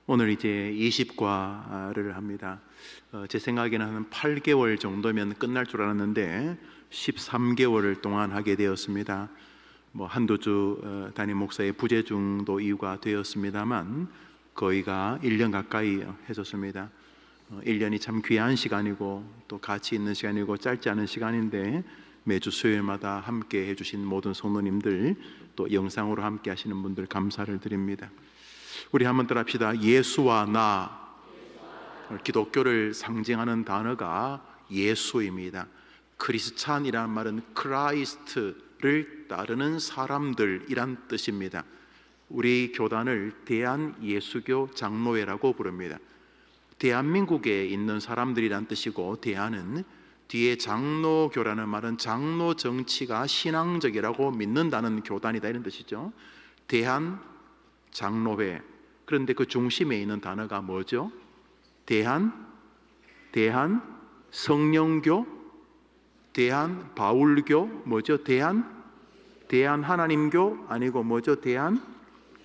오늘 이제 20과를 합니다. 제 생각에는 한 8개월 정도면 끝날 줄 알았는데 13개월 동안 하게 되었습니다. 한두 주 담임 목사의 부재중도 이유가 되었습니다만 거의가 1년 가까이 해줬습니다. 1년이 참 귀한 시간이고 또 가치 있는 시간이고 짧지 않은 시간인데 매주 수요일마다 함께 해주신 모든 성도님들, 또 영상으로 함께 하시는 분들 감사를 드립니다. 우리 한번 따라 합시다. 예수와 나. 기독교를 상징하는 단어가 예수입니다. 크리스찬이라는 말은 크라이스트를 따르는 사람들이란 뜻입니다. 우리 교단을 대한예수교 장로회라고 부릅니다. 대한민국에 있는 사람들이란 뜻이고, 대한은 뒤에 장로교라는 말은 장로 정치가 신앙적이라고 믿는다는 교단이다 이런 뜻이죠. 대한 장로회. 그런데 그 중심에 있는 단어가 뭐죠? 대한 성령교, 대한 바울교, 뭐죠? 대한 하나님교 아니고 뭐죠? 대한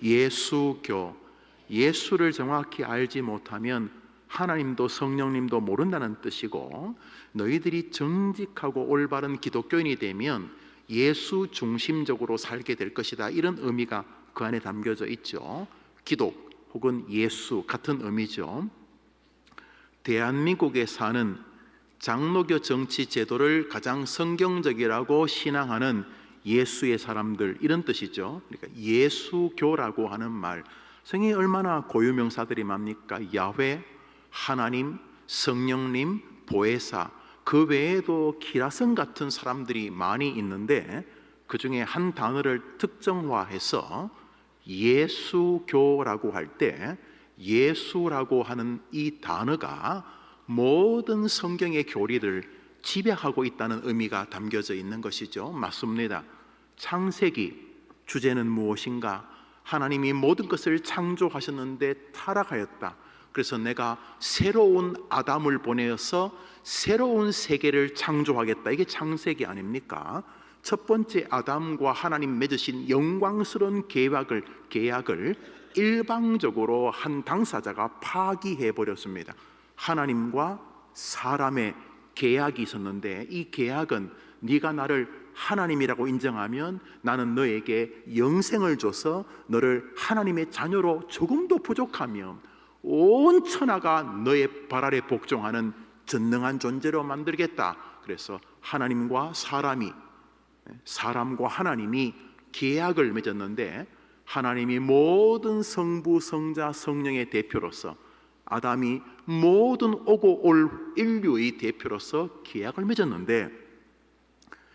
예수교. 예수를 정확히 알지 못하면 하나님도 성령님도 모른다는 뜻이고, 너희들이 정직하고 올바른 기독교인이 되면 예수 중심적으로 살게 될 것이다, 이런 의미가 그 안에 담겨져 있죠. 기독 혹은 예수 같은 의미죠. 대한민국에 사는 장로교 정치 제도를 가장 성경적이라고 신앙하는 예수의 사람들, 이런 뜻이죠. 그러니까 예수교라고 하는 말, 성경에 얼마나 고유명사들이 많습니까? 야훼, 하나님, 성령님, 보혜사, 그 외에도 기라성 같은 사람들이 많이 있는데 그 중에 한 단어를 특정화해서 예수교라고 할 때, 예수라고 하는 이 단어가 모든 성경의 교리를 지배하고 있다는 의미가 담겨져 있는 것이죠. 맞습니다. 창세기 주제는 무엇인가? 하나님이 모든 것을 창조하셨는데 타락하였다. 그래서 내가 새로운 아담을 보내어서 새로운 세계를 창조하겠다. 이게 창세기 아닙니까? 첫 번째 아담과 하나님 맺으신 영광스러운 계약을 일방적으로 한 당사자가 파기해 버렸습니다. 하나님과 사람의 계약이 있었는데, 이 계약은 네가 나를 하나님이라고 인정하면 나는 너에게 영생을 줘서 너를 하나님의 자녀로 조금도 부족하면 온 천하가 너의 발 아래 복종하는 전능한 존재로 만들겠다. 그래서 사람과 하나님이 계약을 맺었는데, 하나님이 모든 성부, 성자, 성령의 대표로서, 아담이 모든 오고 올 인류의 대표로서 계약을 맺었는데,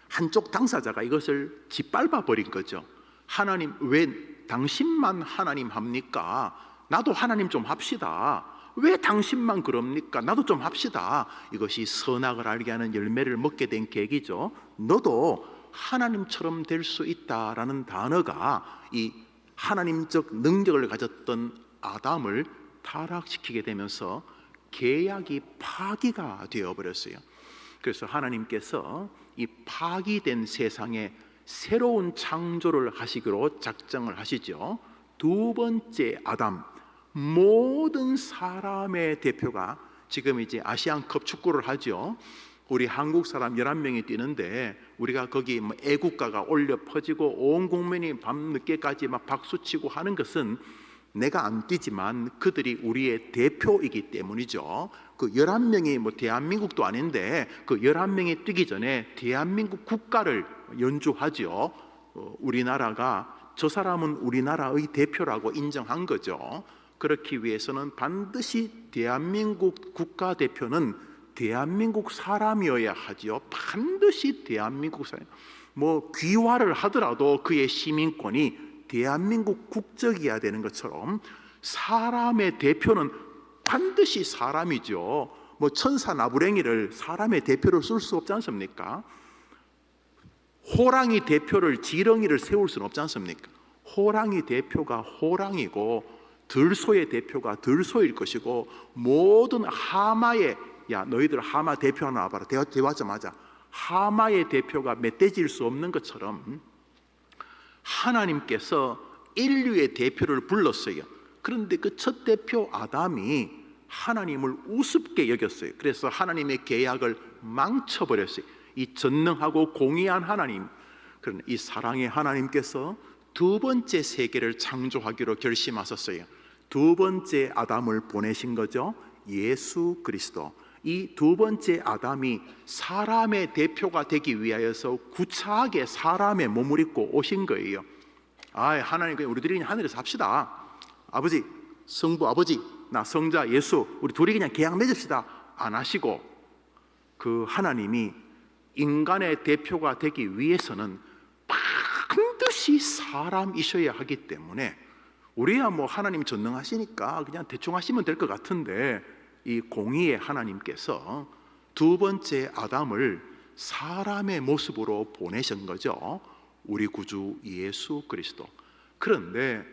한쪽 당사자가 이것을 짓밟아 버린 거죠. 하나님, 왜 당신만 하나님 합니까? 나도 하나님 좀 합시다. 왜 당신만 그럽니까? 나도 좀 합시다. 이것이 선악을 알게 하는 열매를 먹게 된 계기죠. 너도 하나님처럼 될 수 있다라는 단어가 이 하나님적 능력을 가졌던 아담을 타락시키게 되면서 계약이 파기가 되어버렸어요. 그래서 하나님께서 이 파기된 세상에 새로운 창조를 하시기로 작정을 하시죠. 두 번째 아담, 모든 사람의 대표가, 지금 이제 아시안컵 축구를 하죠. 우리 한국 사람 11명이 뛰는데 우리가 거기 애국가가 올려 퍼지고 온 국민이 밤늦게까지 막 박수치고 하는 것은 내가 안 뛰지만 그들이 우리의 대표이기 때문이죠. 그 11명이 대한민국도 아닌데 그 11명이 뛰기 전에 대한민국 국가를 연주하죠. 우리나라가 저 사람은 우리나라의 대표라고 인정한 거죠. 그렇기 위해서는 반드시 대한민국 국가대표는 대한민국 사람이어야 하지요. 반드시 대한민국 사람. 귀화를 하더라도 그의 시민권이 대한민국 국적이어야 되는 것처럼 사람의 대표는 반드시 사람이죠. 천사 나부랭이를 사람의 대표로 쓸 수 없지 않습니까? 호랑이 대표를 지렁이를 세울 수는 없지 않습니까? 호랑이 대표가 호랑이고 들소의 대표가 들소일 것이고, 모든 하마의, 야 너희들 하마 대표 하나 와봐라, 대화하자마자 하마의 대표가 멧돼지일 수 없는 것처럼 하나님께서 인류의 대표를 불렀어요. 그런데 그 첫 대표 아담이 하나님을 우습게 여겼어요. 그래서 하나님의 계약을 망쳐버렸어요. 이 전능하고 공의한 하나님, 그런 이 사랑의 하나님께서 두 번째 세계를 창조하기로 결심하셨어요. 두 번째 아담을 보내신 거죠. 예수 그리스도. 이 두 번째 아담이 사람의 대표가 되기 위하여서 구차하게 사람의 몸을 입고 오신 거예요. 하나님, 우리들이 그냥 하늘에서 합시다. 아버지, 성부 아버지, 나 성자 예수, 우리 둘이 그냥 계약 맺읍시다. 안 하시고, 그 하나님이 인간의 대표가 되기 위해서는 반드시 사람이셔야 하기 때문에, 우리야 뭐 하나님 전능하시니까 그냥 대충 하시면 될 것 같은데, 이 공의의 하나님께서 두 번째 아담을 사람의 모습으로 보내신 거죠. 우리 구주 예수 그리스도. 그런데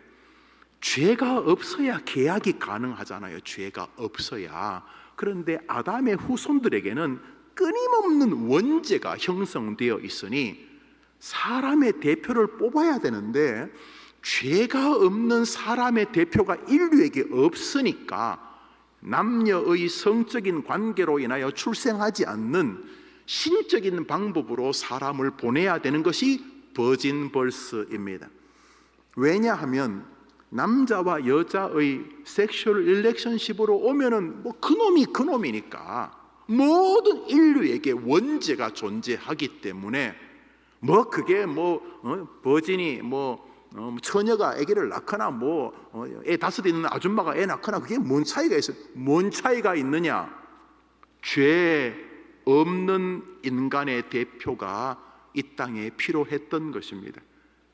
죄가 없어야 계약이 가능하잖아요. 죄가 없어야. 그런데 아담의 후손들에게는 끊임없는 원죄가 형성되어 있으니 사람의 대표를 뽑아야 되는데, 죄가 없는 사람의 대표가 인류에게 없으니까 남녀의 성적인 관계로 인하여 출생하지 않는 신적인 방법으로 사람을 보내야 되는 것이 버진 벌스입니다. 왜냐하면 남자와 여자의 섹슈얼 릴레이션십으로 오면은 뭐 그놈이니까 모든 인류에게 원죄가 존재하기 때문에, 뭐 그게 버진이 처녀가 아기를 낳거나 애 다섯 있는 아줌마가 애 낳거나 그게 뭔 차이가 있어요? 뭔 차이가 있느냐? 죄 없는 인간의 대표가 이 땅에 필요했던 것입니다.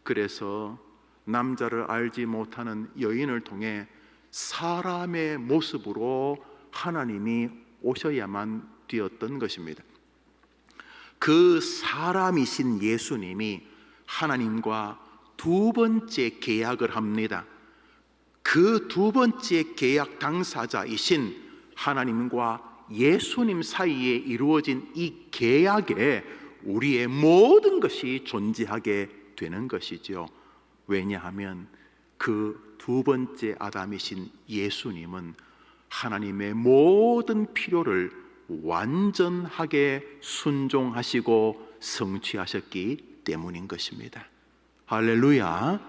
그래서 남자를 알지 못하는 여인을 통해 사람의 모습으로 하나님이 오셔야만 되었던 것입니다. 그 사람이신 예수님이 하나님과 두 번째 계약을 합니다. 그 두 번째 계약 당사자이신 하나님과 예수님 사이에 이루어진 이 계약에 우리의 모든 것이 존재하게 되는 것이죠. 왜냐하면 그 두 번째 아담이신 예수님은 하나님의 모든 필요를 완전하게 순종하시고 성취하셨기 때문인 것입니다. 할렐루야.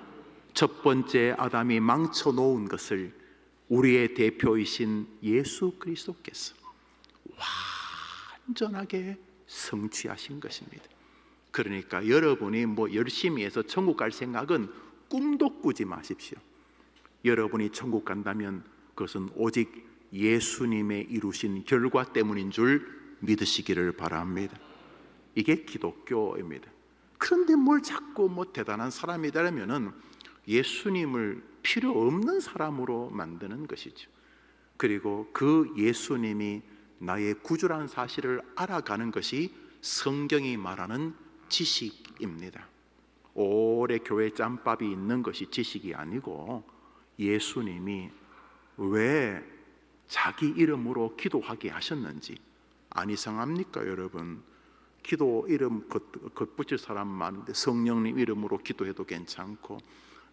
첫 번째 아담이 망쳐 놓은 것을 우리의 대표이신 예수 그리스도께서 완전하게 성취하신 것입니다. 그러니까 여러분이 열심히 해서 천국 갈 생각은 꿈도 꾸지 마십시오. 여러분이 천국 간다면 그것은 오직 예수님의 이루신 결과 때문인 줄 믿으시기를 바랍니다. 이게 기독교입니다. 그런데 뭘 자꾸 대단한 사람이라면은 예수님을 필요 없는 사람으로 만드는 것이죠. 그리고 그 예수님이 나의 구주라는 사실을 알아가는 것이 성경이 말하는 지식입니다. 오래 교회 짬밥이 있는 것이 지식이 아니고, 예수님이 왜 자기 이름으로 기도하게 하셨는지 안 이상합니까 여러분? 기도 이름 겉붙일 사람 많은데 성령님 이름으로 기도해도 괜찮고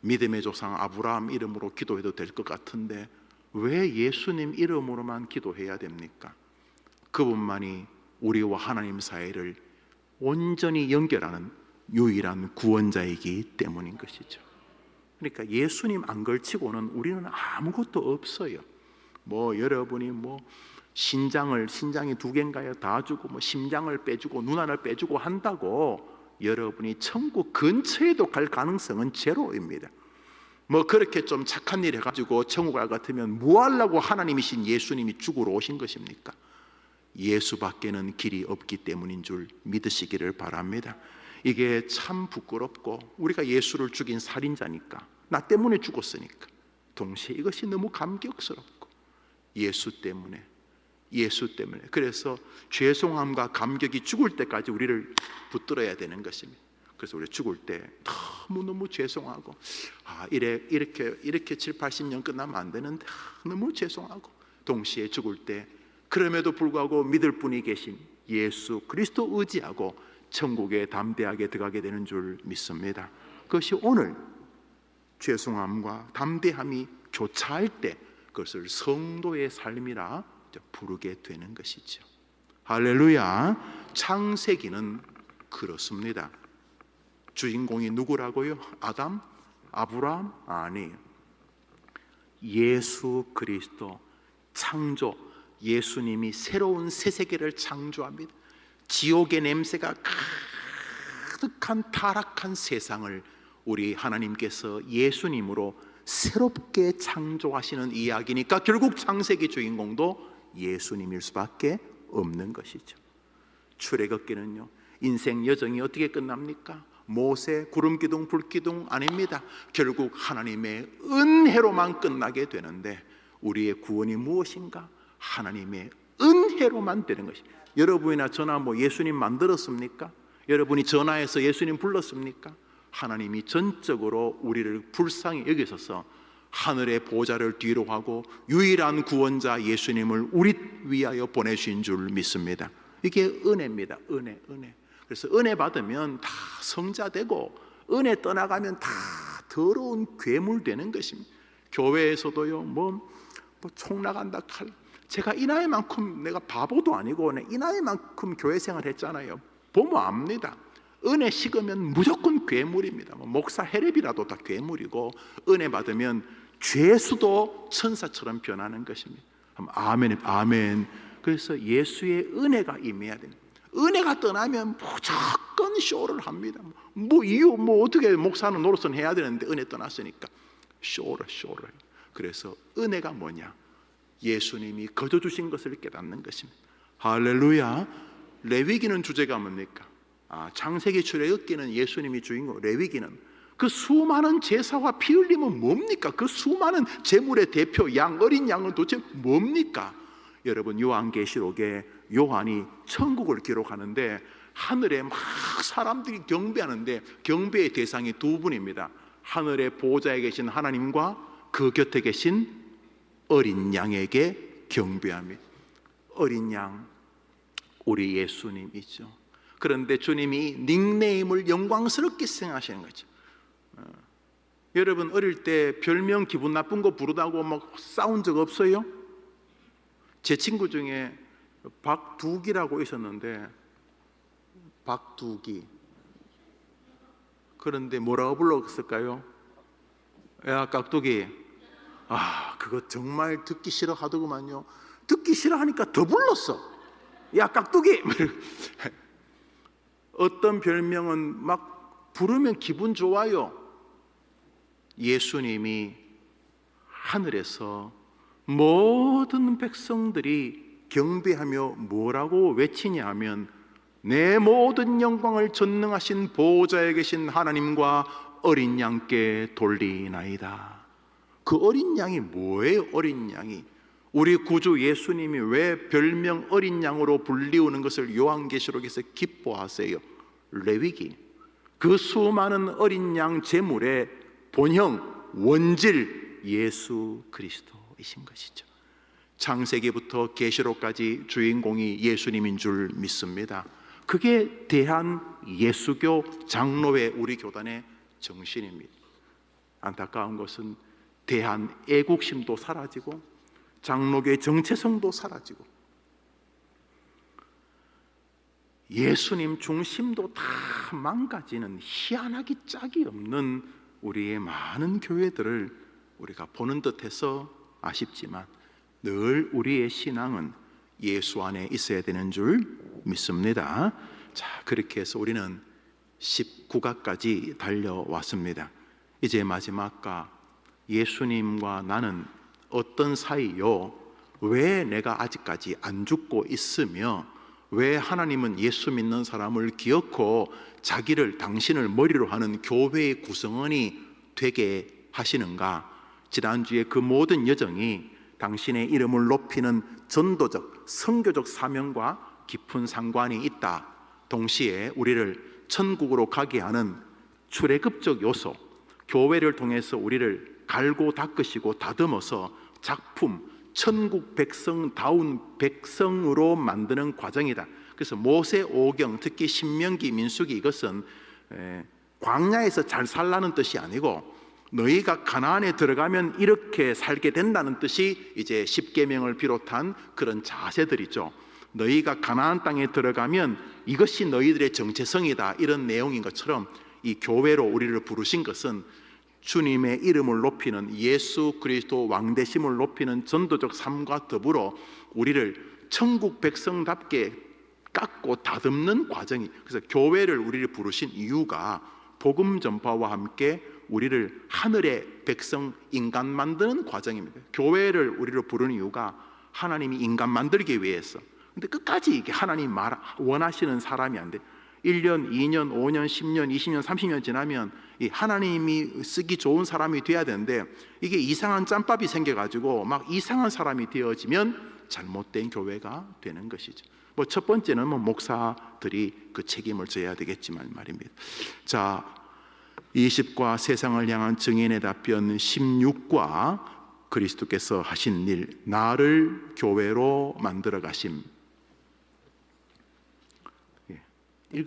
믿음의 조상 아브라함 이름으로 기도해도 될 것 같은데 왜 예수님 이름으로만 기도해야 됩니까? 그분만이 우리와 하나님 사이를 온전히 연결하는 유일한 구원자이기 때문인 것이죠. 그러니까 예수님 안 걸치고는 우리는 아무것도 없어요. 여러분이 신장이 두 개인가요? 다 주고 심장을 빼주고 눈 하나를 빼주고 한다고 여러분이 천국 근처에도 갈 가능성은 제로입니다. 그렇게 좀 착한 일 해가지고 천국 갈 같으면 뭐 하려고 하나님이신 예수님이 죽으러 오신 것입니까? 예수밖에는 길이 없기 때문인 줄 믿으시기를 바랍니다. 이게 참 부끄럽고, 우리가 예수를 죽인 살인자니까, 나 때문에 죽었으니까, 동시에 이것이 너무 감격스럽고, 예수 때문에 그래서 죄송함과 감격이 죽을 때까지 우리를 붙들어야 되는 것입니다. 그래서 우리 죽을 때 너무너무 죄송하고, 이렇게 7, 80년 끝나면 안 되는데 너무 죄송하고, 동시에 죽을 때 그럼에도 불구하고 믿을 분이 계신 예수 그리스도 의지하고 천국에 담대하게 들어가게 되는 줄 믿습니다. 그것이 오늘 죄송함과 담대함이 교차할 때 그것을 성도의 삶이라 부르게 되는 것이죠. 할렐루야. 창세기는 그렇습니다. 주인공이 누구라고요? 아담? 아브라함? 아니에요. 예수 그리스도 창조, 예수님이 새로운 새 세계를 창조합니다. 지옥의 냄새가 가득한 타락한 세상을 우리 하나님께서 예수님으로 새롭게 창조하시는 이야기니까 결국 창세기 주인공도 예수님일 수밖에 없는 것이죠. 출애굽기는요, 인생 여정이 어떻게 끝납니까? 모세, 구름기둥, 불기둥 아닙니다. 결국 하나님의 은혜로만 끝나게 되는데 우리의 구원이 무엇인가? 하나님의 은혜로만 되는 것입니다. 여러분이나 저나 예수님 만들었습니까? 여러분이 전화해서 예수님 불렀습니까? 하나님이 전적으로 우리를 불쌍히 여기셔서 하늘의 보좌를 뒤로 하고 유일한 구원자 예수님을 우리 위하여 보내신 줄 믿습니다. 이게 은혜입니다. 은혜. 그래서 은혜 받으면 다 성자 되고 은혜 떠나가면 다 더러운 괴물 되는 것입니다. 교회에서도요, 총 나간다 칼. 제가 이 나이만큼 내가 바보도 아니고 이 나이만큼 교회 생활 했잖아요. 보면 압니다. 은혜 식으면 무조건 괴물입니다. 목사 헤렙이라도 다 괴물이고 은혜 받으면 죄수도 천사처럼 변하는 것입니다. 아멘, 아멘. 그래서 예수의 은혜가 임해야 됩니다. 은혜가 떠나면 무조건 쇼를 합니다. 어떻게 목사는 노릇은 해야 되는데 은혜 떠났으니까 쇼를. 그래서 은혜가 뭐냐? 예수님이 거저 주신 것을 깨닫는 것입니다. 할렐루야. 레위기는 주제가 뭡니까? 창세기 출애굽기는 예수님이 주인공, 레위기는 그 수많은 제사와 피 흘림은 뭡니까? 그 수많은 제물의 대표 어린 양은 도대체 뭡니까? 여러분, 요한계시록에 요한이 천국을 기록하는데 하늘에 막 사람들이 경배하는데 경배의 대상이 두 분입니다. 하늘의 보좌에 계신 하나님과 그 곁에 계신 어린 양에게 경배합니다. 어린 양, 우리 예수님이죠. 그런데 주님이 닉네임을 영광스럽게 생각하시는 거죠. 여러분, 어릴 때 별명 기분 나쁜 거 부르다고 싸운 적 없어요? 제 친구 중에 박두기라고 있었는데, 박두기. 그런데 뭐라고 불렀을까요? 야, 깍두기. 그거 정말 듣기 싫어 하더구만요. 듣기 싫어하니까 더 불렀어. 야, 깍두기. 어떤 별명은 막 부르면 기분 좋아요. 예수님이 하늘에서 모든 백성들이 경배하며 뭐라고 외치냐 하면 내 모든 영광을 전능하신 보호자에 계신 하나님과 어린 양께 돌리나이다. 그 어린 양이 뭐예요? 어린 양이 우리 구주 예수님이 왜 별명 어린 양으로 불리우는 것을 요한계시록에서 기뻐하세요? 레위기, 그 수많은 어린 양 제물의 본형, 원질 예수 그리스도이신 것이죠. 창세기부터 계시록까지 주인공이 예수님인 줄 믿습니다. 그게 대한 예수교 장로회 우리 교단의 정신입니다. 안타까운 것은 대한 애국심도 사라지고 장로교의 정체성도 사라지고 예수님 중심도 다 망가지는 희한하기 짝이 없는 우리의 많은 교회들을 우리가 보는 듯해서 아쉽지만 늘 우리의 신앙은 예수 안에 있어야 되는 줄 믿습니다. 자, 그렇게 해서 우리는 19가까지 달려왔습니다. 이제 마지막가 예수님과 나는 어떤 사이요? 왜 내가 아직까지 안 죽고 있으며 왜 하나님은 예수 믿는 사람을 기어코 자기를 당신을 머리로 하는 교회의 구성원이 되게 하시는가? 지난주에 그 모든 여정이 당신의 이름을 높이는 전도적, 선교적 사명과 깊은 상관이 있다. 동시에 우리를 천국으로 가게 하는 출애굽적 요소, 교회를 통해서 우리를 갈고 닦으시고 다듬어서 작품, 천국 백성다운 백성으로 만드는 과정이다. 그래서 모세오경, 특히 신명기, 민수기, 이것은 광야에서 잘 살라는 뜻이 아니고 너희가 가나안에 들어가면 이렇게 살게 된다는 뜻이 이제 십계명을 비롯한 그런 자세들이죠. 너희가 가나안 땅에 들어가면 이것이 너희들의 정체성이다, 이런 내용인 것처럼 이 교회로 우리를 부르신 것은 주님의 이름을 높이는, 예수 그리스도 왕되심을 높이는 전도적 삶과 더불어 우리를 천국 백성답게 깎고 다듬는 과정이, 그래서 교회를 우리를 부르신 이유가 복음 전파와 함께 우리를 하늘의 백성, 인간 만드는 과정입니다. 교회를 우리를 부르는 이유가 하나님이 인간 만들기 위해서. 근데 끝까지 이게 하나님 원하시는 사람이 안 돼. 1년, 2년, 5년, 10년, 20년, 30년 지나면 이 하나님이 쓰기 좋은 사람이 돼야 되는데 이게 이상한 짬밥이 생겨가지고 막 이상한 사람이 되어지면 잘못된 교회가 되는 것이죠. 뭐 첫 번째는 목사들이 그 책임을 져야 되겠지만 말입니다. 자, 20과 세상을 향한 증인의 답변 16과 그리스도께서 하신 일, 나를 교회로 만들어 가심.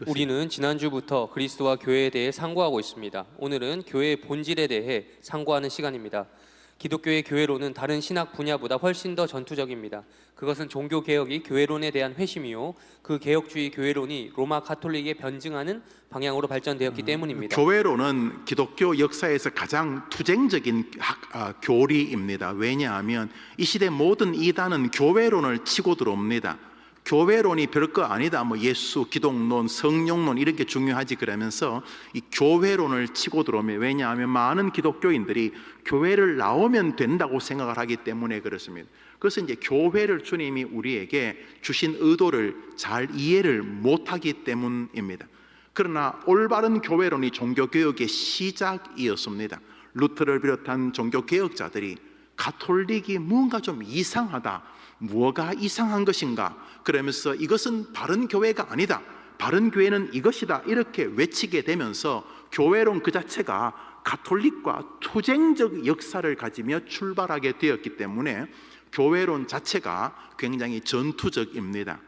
우리는 지난주부터 그리스도와 교회에 대해 상고하고 있습니다. 오늘은 교회의 본질에 대해 상고하는 시간입니다. 기독교의 교회론은 다른 신학 분야보다 훨씬 더 전투적입니다. 그것은 종교개혁이 교회론에 대한 회심이요, 그 개혁주의 교회론이 로마 가톨릭에 변증하는 방향으로 발전되었기 때문입니다. 교회론은 기독교 역사에서 가장 투쟁적인 교리입니다. 왜냐하면 이 시대 모든 이단은 교회론을 치고 들어옵니다. 교회론이 별거 아니다, 뭐 예수, 기독론, 성령론 이런 게 중요하지 그러면서 이 교회론을 치고 들어오면, 왜냐하면 많은 기독교인들이 교회를 나오면 된다고 생각을 하기 때문에 그렇습니다. 그래서 이제 교회를 주님이 우리에게 주신 의도를 잘 이해를 못하기 때문입니다. 그러나 올바른 교회론이 종교개혁의 시작이었습니다. 루터를 비롯한 종교개혁자들이 가톨릭이 뭔가 좀 이상하다, 뭐가 이상한 것인가 그러면서 이것은 바른 교회가 아니다, 바른 교회는 이것이다, 이렇게 외치게 되면서 교회론 그 자체가 가톨릭과 투쟁적 역사를 가지며 출발하게 되었기 때문에 교회론 자체가 굉장히 전투적입니다.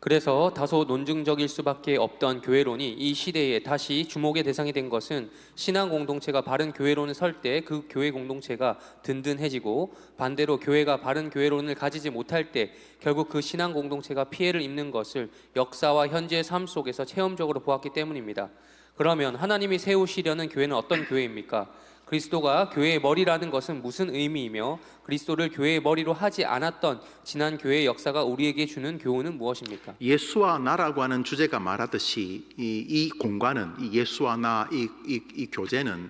그래서 다소 논증적일 수밖에 없던 교회론이 이 시대에 다시 주목의 대상이 된 것은 신앙 공동체가 바른 교회론을 설 때 그 교회 공동체가 든든해지고, 반대로 교회가 바른 교회론을 가지지 못할 때 결국 그 신앙 공동체가 피해를 입는 것을 역사와 현재의 삶 속에서 체험적으로 보았기 때문입니다. 그러면 하나님이 세우시려는 교회는 어떤 교회입니까? 그리스도가 교회의 머리라는 것은 무슨 의미이며, 그리스도를 교회의 머리로 하지 않았던 지난 교회의 역사가 우리에게 주는 교훈은 무엇입니까? 예수와 나라고 하는 주제가 말하듯이 이 공간은, 이 예수와 나, 이 교제는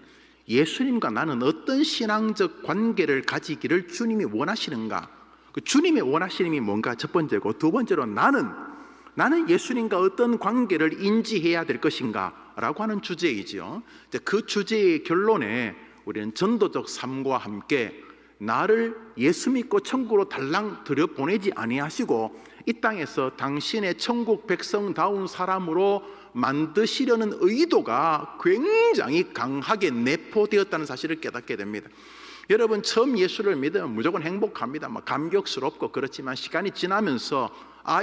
예수님과 나는 어떤 신앙적 관계를 가지기를 주님이 원하시는가, 그 주님의 원하시는 게 뭔가 첫 번째고, 두 번째로 나는 예수님과 어떤 관계를 인지해야 될 것인가 라고 하는 주제이죠. 그 주제의 결론에 우리는 전도적 삶과 함께 나를 예수 믿고 천국으로 달랑 들여보내지 아니하시고 이 땅에서 당신의 천국 백성다운 사람으로 만드시려는 의도가 굉장히 강하게 내포되었다는 사실을 깨닫게 됩니다. 여러분, 처음 예수를 믿으면 무조건 행복합니다. 감격스럽고 그렇지만 시간이 지나면서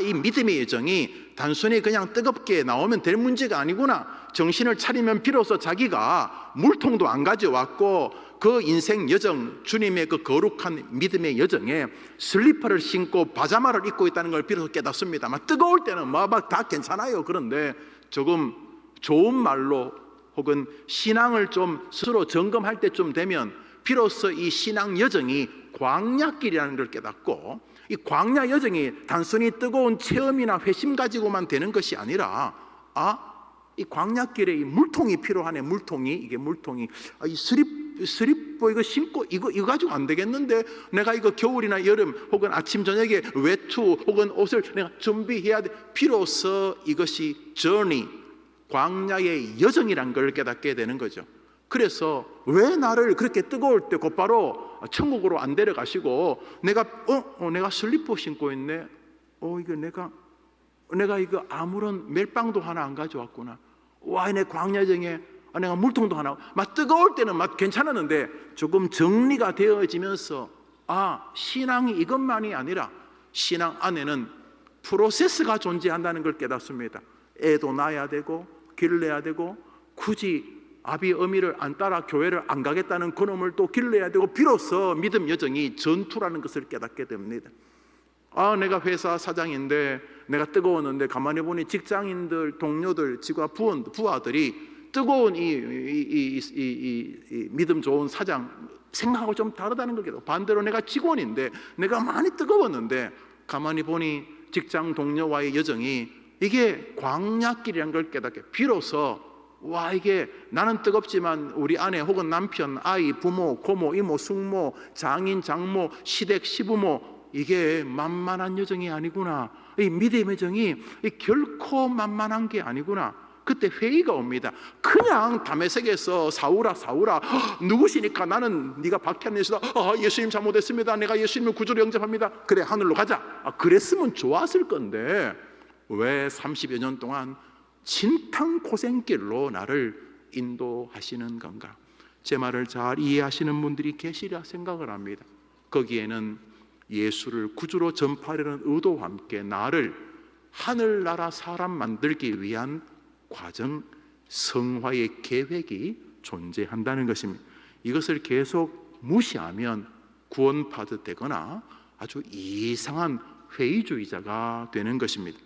이 믿음의 여정이 단순히 그냥 뜨겁게 나오면 될 문제가 아니구나, 정신을 차리면 비로소 자기가 물통도 안 가져왔고 그 인생 여정, 주님의 그 거룩한 믿음의 여정에 슬리퍼를 신고 바자마를 입고 있다는 걸 비로소 깨닫습니다. 뜨거울 때는 다 괜찮아요. 그런데 조금 좋은 말로 혹은 신앙을 좀 스스로 점검할 때쯤 되면 비로소 이 신앙 여정이 광야길이라는 걸 깨닫고, 이 광야 여정이 단순히 뜨거운 체험이나 회심 가지고만 되는 것이 아니라 이 광야길에 이 물통이 필요하네. 이게 물통이 이 스리퍼 이거 신고 이거 가지고 안 되겠는데, 내가 이거 겨울이나 여름 혹은 아침 저녁에 외투 혹은 옷을 내가 준비해야 돼. 비로소 이것이 journey, 광야의 여정이란 걸 깨닫게 되는 거죠. 그래서 왜 나를 그렇게 뜨거울 때 곧바로 천국으로 안 데려가시고 내가 슬리퍼 신고 있네, 이거 내가 이거 아무런 멜빵도 하나 안 가져왔구나, 내 광야정에 내가 물통도 하나, 뜨거울 때는 괜찮았는데 조금 정리가 되어지면서 신앙이 이것만이 아니라 신앙 안에는 프로세스가 존재한다는 걸 깨닫습니다. 애도 낳아야 되고 길을 내야 되고, 굳이 아비 어미를 안 따라 교회를 안 가겠다는 그놈을 또 길러야 되고, 비로소 믿음 여정이 전투라는 것을 깨닫게 됩니다. 내가 회사 사장인데 내가 뜨거웠는데 가만히 보니 직장인들, 동료들, 부하들이 뜨거운 이 믿음 좋은 사장 생각하고 좀 다르다는 거겠죠. 반대로 내가 직원인데 내가 많이 뜨거웠는데 가만히 보니 직장 동료와의 여정이 이게 광야길이라는 걸 깨닫게, 비로소 이게 나는 뜨겁지만 우리 아내 혹은 남편, 아이, 부모, 고모, 이모, 숙모, 장인, 장모, 시댁, 시부모, 이게 만만한 여정이 아니구나. 이 믿음의 여정이 결코 만만한 게 아니구나. 그때 회의가 옵니다. 그냥 다메섹에서 사울아 누구시니까? 나는 네가 박해한 예수다. 예수님 잘못했습니다. 내가 예수님을 구주로 영접합니다. 그래, 하늘로 가자. 그랬으면 좋았을 건데 왜 30여 년 동안 진탕 고생길로 나를 인도하시는 건가? 제 말을 잘 이해하시는 분들이 계시리라 생각을 합니다. 거기에는 예수를 구주로 전파하려는 의도와 함께 나를 하늘나라 사람 만들기 위한 과정, 성화의 계획이 존재한다는 것입니다. 이것을 계속 무시하면 구원받아 되거나 아주 이상한 회의주의자가 되는 것입니다.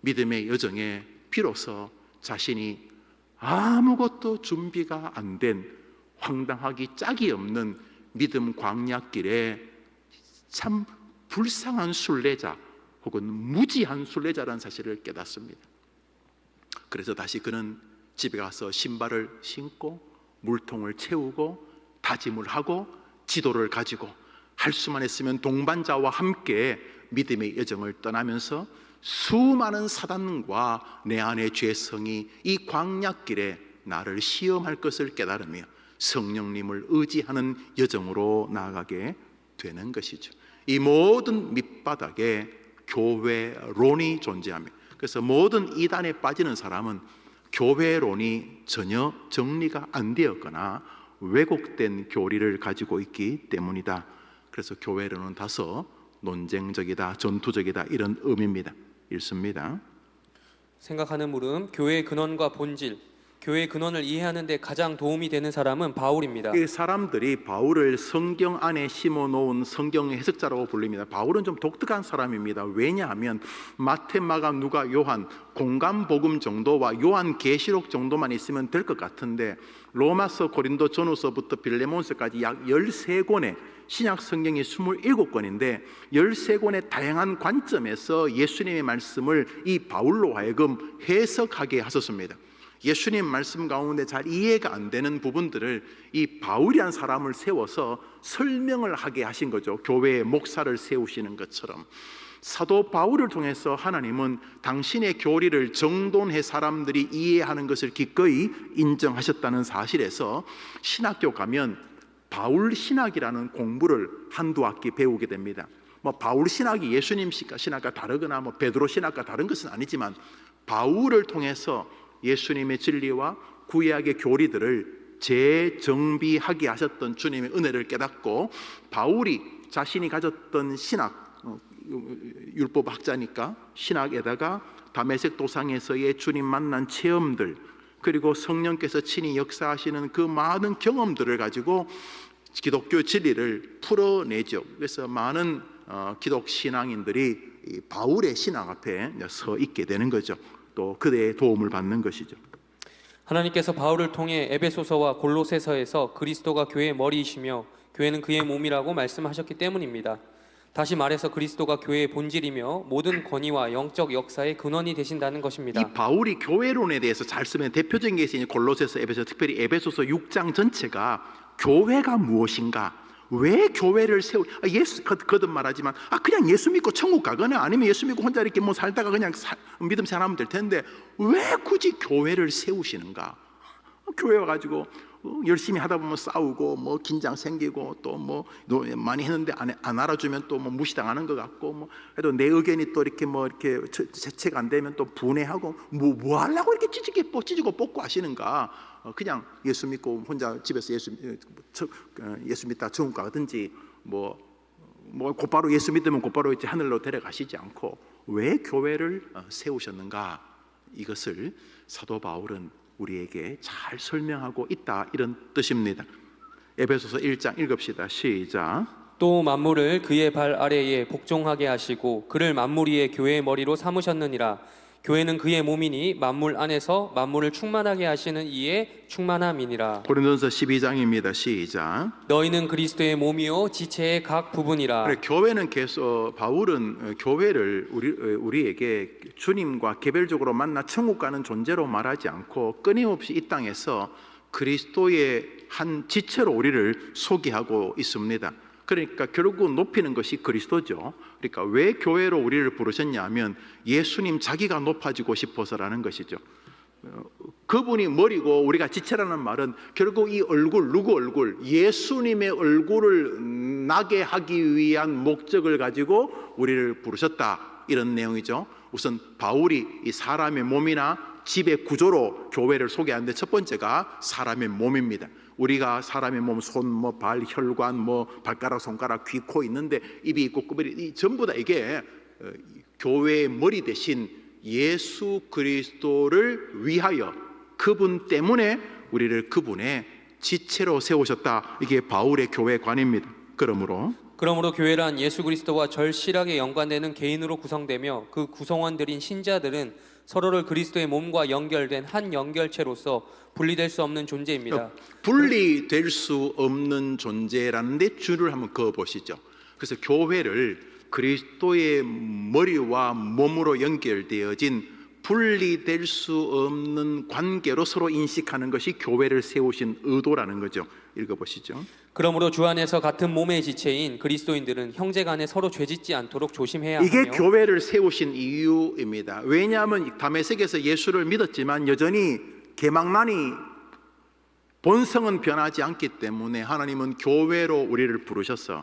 믿음의 여정에 비로소 자신이 아무것도 준비가 안 된 황당하기 짝이 없는 믿음 광야길에 참 불쌍한 순례자 혹은 무지한 순례자라는 사실을 깨닫습니다. 그래서 다시 그는 집에 가서 신발을 신고 물통을 채우고 다짐을 하고 지도를 가지고 할 수만 있으면 동반자와 함께 믿음의 여정을 떠나면서 수많은 사단과 내 안의 죄성이 이 광야길에 나를 시험할 것을 깨달으며 성령님을 의지하는 여정으로 나아가게 되는 것이죠. 이 모든 밑바닥에 교회론이 존재합니다. 그래서 모든 이단에 빠지는 사람은 교회론이 전혀 정리가 안 되었거나 왜곡된 교리를 가지고 있기 때문이다. 그래서 교회론은 다소 논쟁적이다, 전투적이다, 이런 의미입니다. 읽습니다. 생각하는 물음, 교회의 근원과 본질, 교회의 근원을 이해하는 데 가장 도움이 되는 사람은 바울입니다. 이 사람들이 바울을 성경 안에 심어놓은 성경 해석자라고 불립니다. 바울은 좀 독특한 사람입니다. 왜냐하면 마태, 마가, 누가, 요한 공간 복음 정도와 요한 계시록 정도만 있으면 될 것 같은데 로마서, 고린도, 전후서부터 빌레몬서까지 약 13권의 신약 성경이 27권인데 13권의 다양한 관점에서 예수님의 말씀을 이 바울로 하여금 해석하게 하셨습니다. 예수님 말씀 가운데 잘 이해가 안 되는 부분들을 이 바울이란 사람을 세워서 설명을 하게 하신 거죠. 교회의 목사를 세우시는 것처럼. 사도 바울을 통해서 하나님은 당신의 교리를 정돈해 사람들이 이해하는 것을 기꺼이 인정하셨다는 사실에서 신학교 가면 바울 신학이라는 공부를 한두 학기 배우게 됩니다. 바울 신학이 예수님 신학과 다르거나 베드로 신학과 다른 것은 아니지만 바울을 통해서 예수님의 진리와 구약의 교리들을 재정비하게 하셨던 주님의 은혜를 깨닫고 바울이 자신이 가졌던 신학, 율법학자니까 신학에다가 다메섹 도상에서의 주님 만난 체험들, 그리고 성령께서 친히 역사하시는 그 많은 경험들을 가지고 기독교 진리를 풀어내죠. 그래서 많은 기독 신앙인들이 바울의 신앙 앞에 서 있게 되는 거죠. 또 그대의 도움을 받는 것이죠. 하나님께서 바울을 통해 에베소서와 골로새서에서 그리스도가 교회의 머리이시며 교회는 그의 몸이라고 말씀하셨기 때문입니다. 다시 말해서 그리스도가 교회의 본질이며 모든 권위와 영적 역사의 근원이 되신다는 것입니다. 이 바울이 교회론에 대해서 잘 쓰면 대표적인 게 있으니 골로새서, 에베소, 특별히 에베소서 6장 전체가 교회가 무엇인가, 왜 교회를 예수 거듭 말하지만 그냥 예수 믿고 천국 가거나 아니면 예수 믿고 혼자 이렇게 살다가 그냥 믿음 생활하면 될 텐데 왜 굳이 교회를 세우시는가? 교회 와가지고 열심히 하다 보면 싸우고 긴장 생기고 또 많이 했는데 안 알아주면 또 무시당하는 것 같고 그래도 내 의견이 또 이렇게 이렇게 채택 안 되면 또 분해하고 뭐 하려고 이렇게 찢고 뽑고 하시는가? 그냥 예수 믿고 혼자 집에서 예수 믿다 천국 가든지 곧바로 예수 믿으면 곧바로 이제 하늘로 데려가시지 않고 왜 교회를 세우셨는가? 이것을 사도 바울은 우리에게 잘 설명하고 있다, 이런 뜻입니다. 에베소서 1장 읽읍시다. 시작. 또 만물을 그의 발 아래에 복종하게 하시고 그를 만물 위에 교회의 머리로 삼으셨느니라. 교회는 그의 몸이니 만물 안에서 만물을 충만하게 하시는 이의 충만함이니라. 고린도전서 12장입니다. 시작. 너희는 그리스도의 몸이요 지체의 각 부분이라. 그래, 교회는 계속 바울은 교회를 우리에게 주님과 개별적으로 만나 천국 가는 존재로 말하지 않고 끊임없이 이 땅에서 그리스도의 한 지체로 우리를 소개하고 있습니다. 그러니까 결국 높이는 것이 그리스도죠. 그러니까 왜 교회로 우리를 부르셨냐 하면 예수님 자기가 높아지고 싶어서라는 것이죠. 그분이 머리고 우리가 지체라는 말은 결국 이 얼굴, 누구 얼굴? 예수님의 얼굴을 나게 하기 위한 목적을 가지고 우리를 부르셨다, 이런 내용이죠. 우선 바울이 이 사람의 몸이나 집의 구조로 교회를 소개하는데 첫 번째가 사람의 몸입니다. 우리가 사람의 몸, 손, 발, 혈관, 발가락, 손가락, 귀, 코 있는데 입이 있고 이 전부 다 이게 교회의 머리 대신 예수 그리스도를 위하여, 그분 때문에 우리를 그분의 지체로 세우셨다. 이게 바울의 교회관입니다. 그러므로 교회란 예수 그리스도와 절실하게 연관되는 개인으로 구성되며 그 구성원들인 신자들은 서로를 그리스도의 몸과 연결된 한 연결체로서 분리될 수 없는 존재입니다. 분리될 수 없는 존재라는 데 줄을 한번 그어 보시죠. 그래서 교회를 그리스도의 머리와 몸으로 연결되어진 분리될 수 없는 관계로 서로 인식하는 것이 교회를 세우신 의도라는 거죠. 읽어보시죠. 그러므로 주 안에서 같은 몸의 지체인 그리스도인들은 형제간에 서로 죄짓지 않도록 조심해야 이게 하며, 교회를 세우신 이유입니다. 왜냐하면 다메섹에서 예수를 믿었지만 여전히 계망난이, 본성은 변하지 않기 때문에 하나님은 교회로 우리를 부르셔서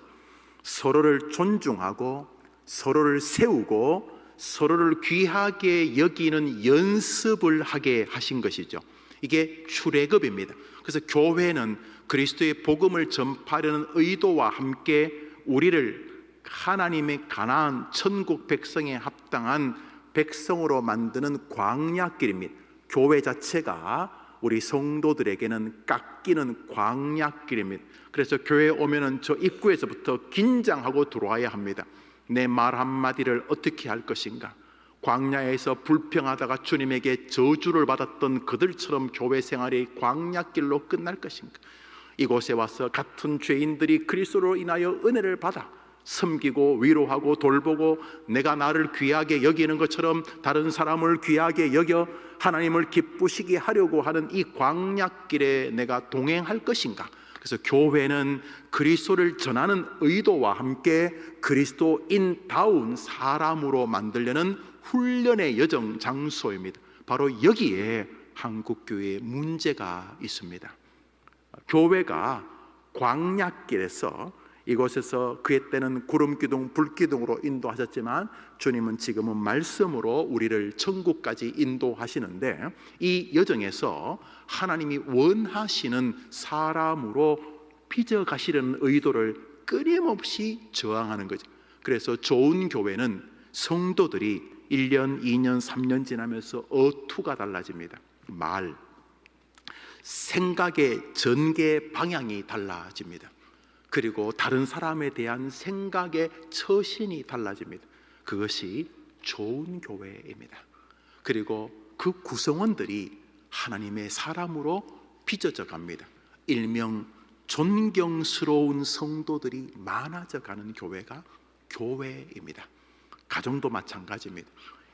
서로를 존중하고 서로를 세우고 서로를 귀하게 여기는 연습을 하게 하신 것이죠. 이게 출애굽입니다. 그래서 교회는 그리스도의 복음을 전파하려는 의도와 함께 우리를 하나님의 가나안 천국 백성에 합당한 백성으로 만드는 광야길입니다. 교회 자체가 우리 성도들에게는 깎이는 광야길입니다. 그래서 교회에 오면은 저 입구에서부터 긴장하고 들어와야 합니다. 내 말 한마디를 어떻게 할 것인가? 광야에서 불평하다가 주님에게 저주를 받았던 그들처럼 교회 생활이 광야길로 끝날 것인가? 이곳에 와서 같은 죄인들이 그리스도로 인하여 은혜를 받아 섬기고 위로하고 돌보고 내가 나를 귀하게 여기는 것처럼 다른 사람을 귀하게 여겨 하나님을 기쁘시게 하려고 하는 이 광야길에 내가 동행할 것인가? 그래서 교회는 그리스도를 전하는 의도와 함께 그리스도인다운 사람으로 만들려는 훈련의 여정 장소입니다. 바로 여기에 한국교회의 문제가 있습니다. 교회가 광야길에서 이곳에서 그의 때는 구름기둥 불기둥으로 인도하셨지만 주님은 지금은 말씀으로 우리를 천국까지 인도하시는데 이 여정에서 하나님이 원하시는 사람으로 빚어가시려는 의도를 끊임없이 저항하는 거죠. 그래서 좋은 교회는 성도들이 1년, 2년, 3년 지나면서 어투가 달라집니다. 말, 생각의 전개 방향이 달라집니다. 그리고 다른 사람에 대한 생각의 처신이 달라집니다. 그것이 좋은 교회입니다. 그리고 그 구성원들이 하나님의 사람으로 빚어져 갑니다. 일명 존경스러운 성도들이 많아져 가는 교회가 교회입니다. 가정도 마찬가지입니다.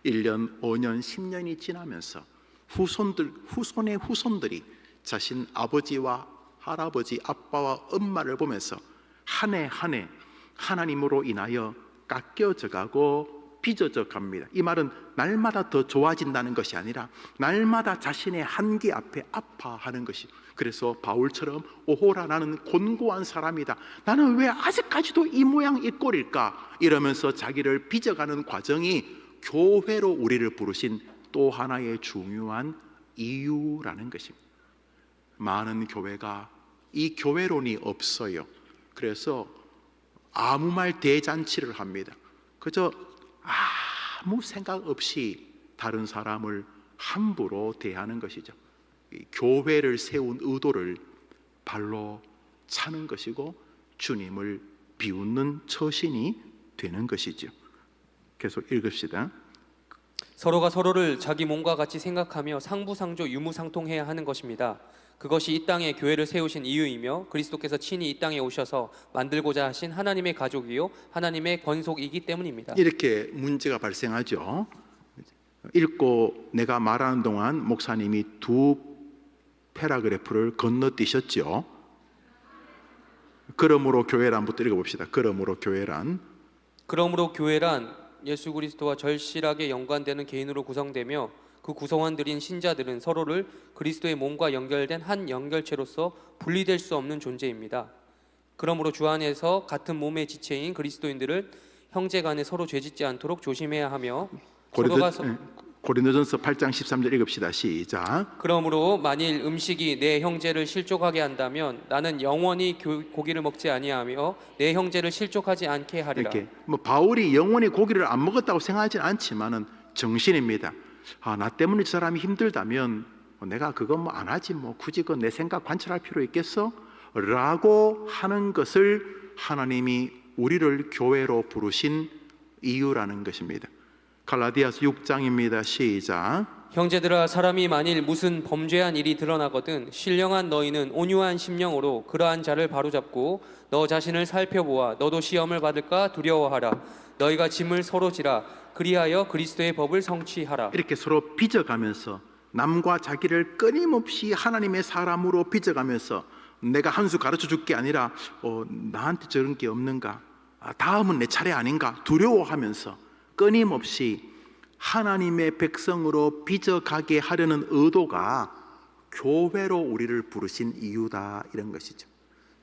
1년, 5년, 10년이 지나면서 후손의 후손들이 자신 아버지와 할아버지, 아빠와 엄마를 보면서 한 해 한 해 하나님으로 인하여 깎여져 가고 빚어져 갑니다. 이 말은 날마다 더 좋아진다는 것이 아니라 날마다 자신의 한계 앞에 아파하는 것이. 그래서 바울처럼 오호라 나는 곤고한 사람이다. 나는 왜 아직까지도 이 모양 이 꼴일까? 이러면서 자기를 빚어가는 과정이 교회로 우리를 부르신 또 하나의 중요한 이유라는 것입니다. 많은 교회가 이 교회론이 없어요. 그래서 아무 말 대잔치를 합니다. 그저 아무 생각 없이 다른 사람을 함부로 대하는 것이죠. 이 교회를 세운 의도를 발로 차는 것이고 주님을 비웃는 처신이 되는 것이죠. 계속 읽읍시다. 서로가 서로를 자기 몸과 같이 생각하며 상부상조 유무상통해야 하는 것입니다. 그것이 이 땅에 교회를 세우신 이유이며 그리스도께서 친히 이 땅에 오셔서 만들고자 하신 하나님의 가족이요 하나님의 권속이기 때문입니다. 이렇게 문제가 발생하죠. 읽고 내가 말하는 동안 목사님이 두 패러그래프를 건너뛰셨죠. 그러므로 교회란부터 읽어봅시다. 그러므로 교회란 예수 그리스도와 절실하게 연관되는 개인으로 구성되며 그 구성원들인 신자들은 서로를 그리스도의 몸과 연결된 한 연결체로서 분리될 수 없는 존재입니다. 그러므로 주 안에서 같은 몸의 지체인 그리스도인들을 형제간에 서로 죄짓지 않도록 조심해야 하며 고린도전서 8장 13절 읽읍시다. 시작. 그러므로 만일 음식이 내 형제를 실족하게 한다면 나는 영원히 고기를 먹지 아니하며 내 형제를 실족하지 않게 하리라. 이렇게 바울이 영원히 고기를 안 먹었다고 생각하지는 않지만은 정신입니다. 나 때문에 저 사람이 힘들다면 내가 그거 안 하지 굳이 내 생각 관찰할 필요 있겠어? 라고 하는 것을 하나님이 우리를 교회로 부르신 이유라는 것입니다. 갈라디아서 6장입니다. 시작. 형제들아, 사람이 만일 무슨 범죄한 일이 드러나거든 신령한 너희는 온유한 심령으로 그러한 자를 바로잡고 너 자신을 살펴보아 너도 시험을 받을까 두려워하라. 너희가 짐을 서로 지라. 그리하여 그리스도의 법을 성취하라. 이렇게 서로 빚어가면서 남과 자기를 끊임없이 하나님의 사람으로 빚어가면서 내가 한 수 가르쳐 줄 게 아니라 나한테 저런 게 없는가? 다음은 내 차례 아닌가? 두려워하면서 끊임없이 하나님의 백성으로 빚어가게 하려는 의도가 교회로 우리를 부르신 이유다, 이런 것이죠.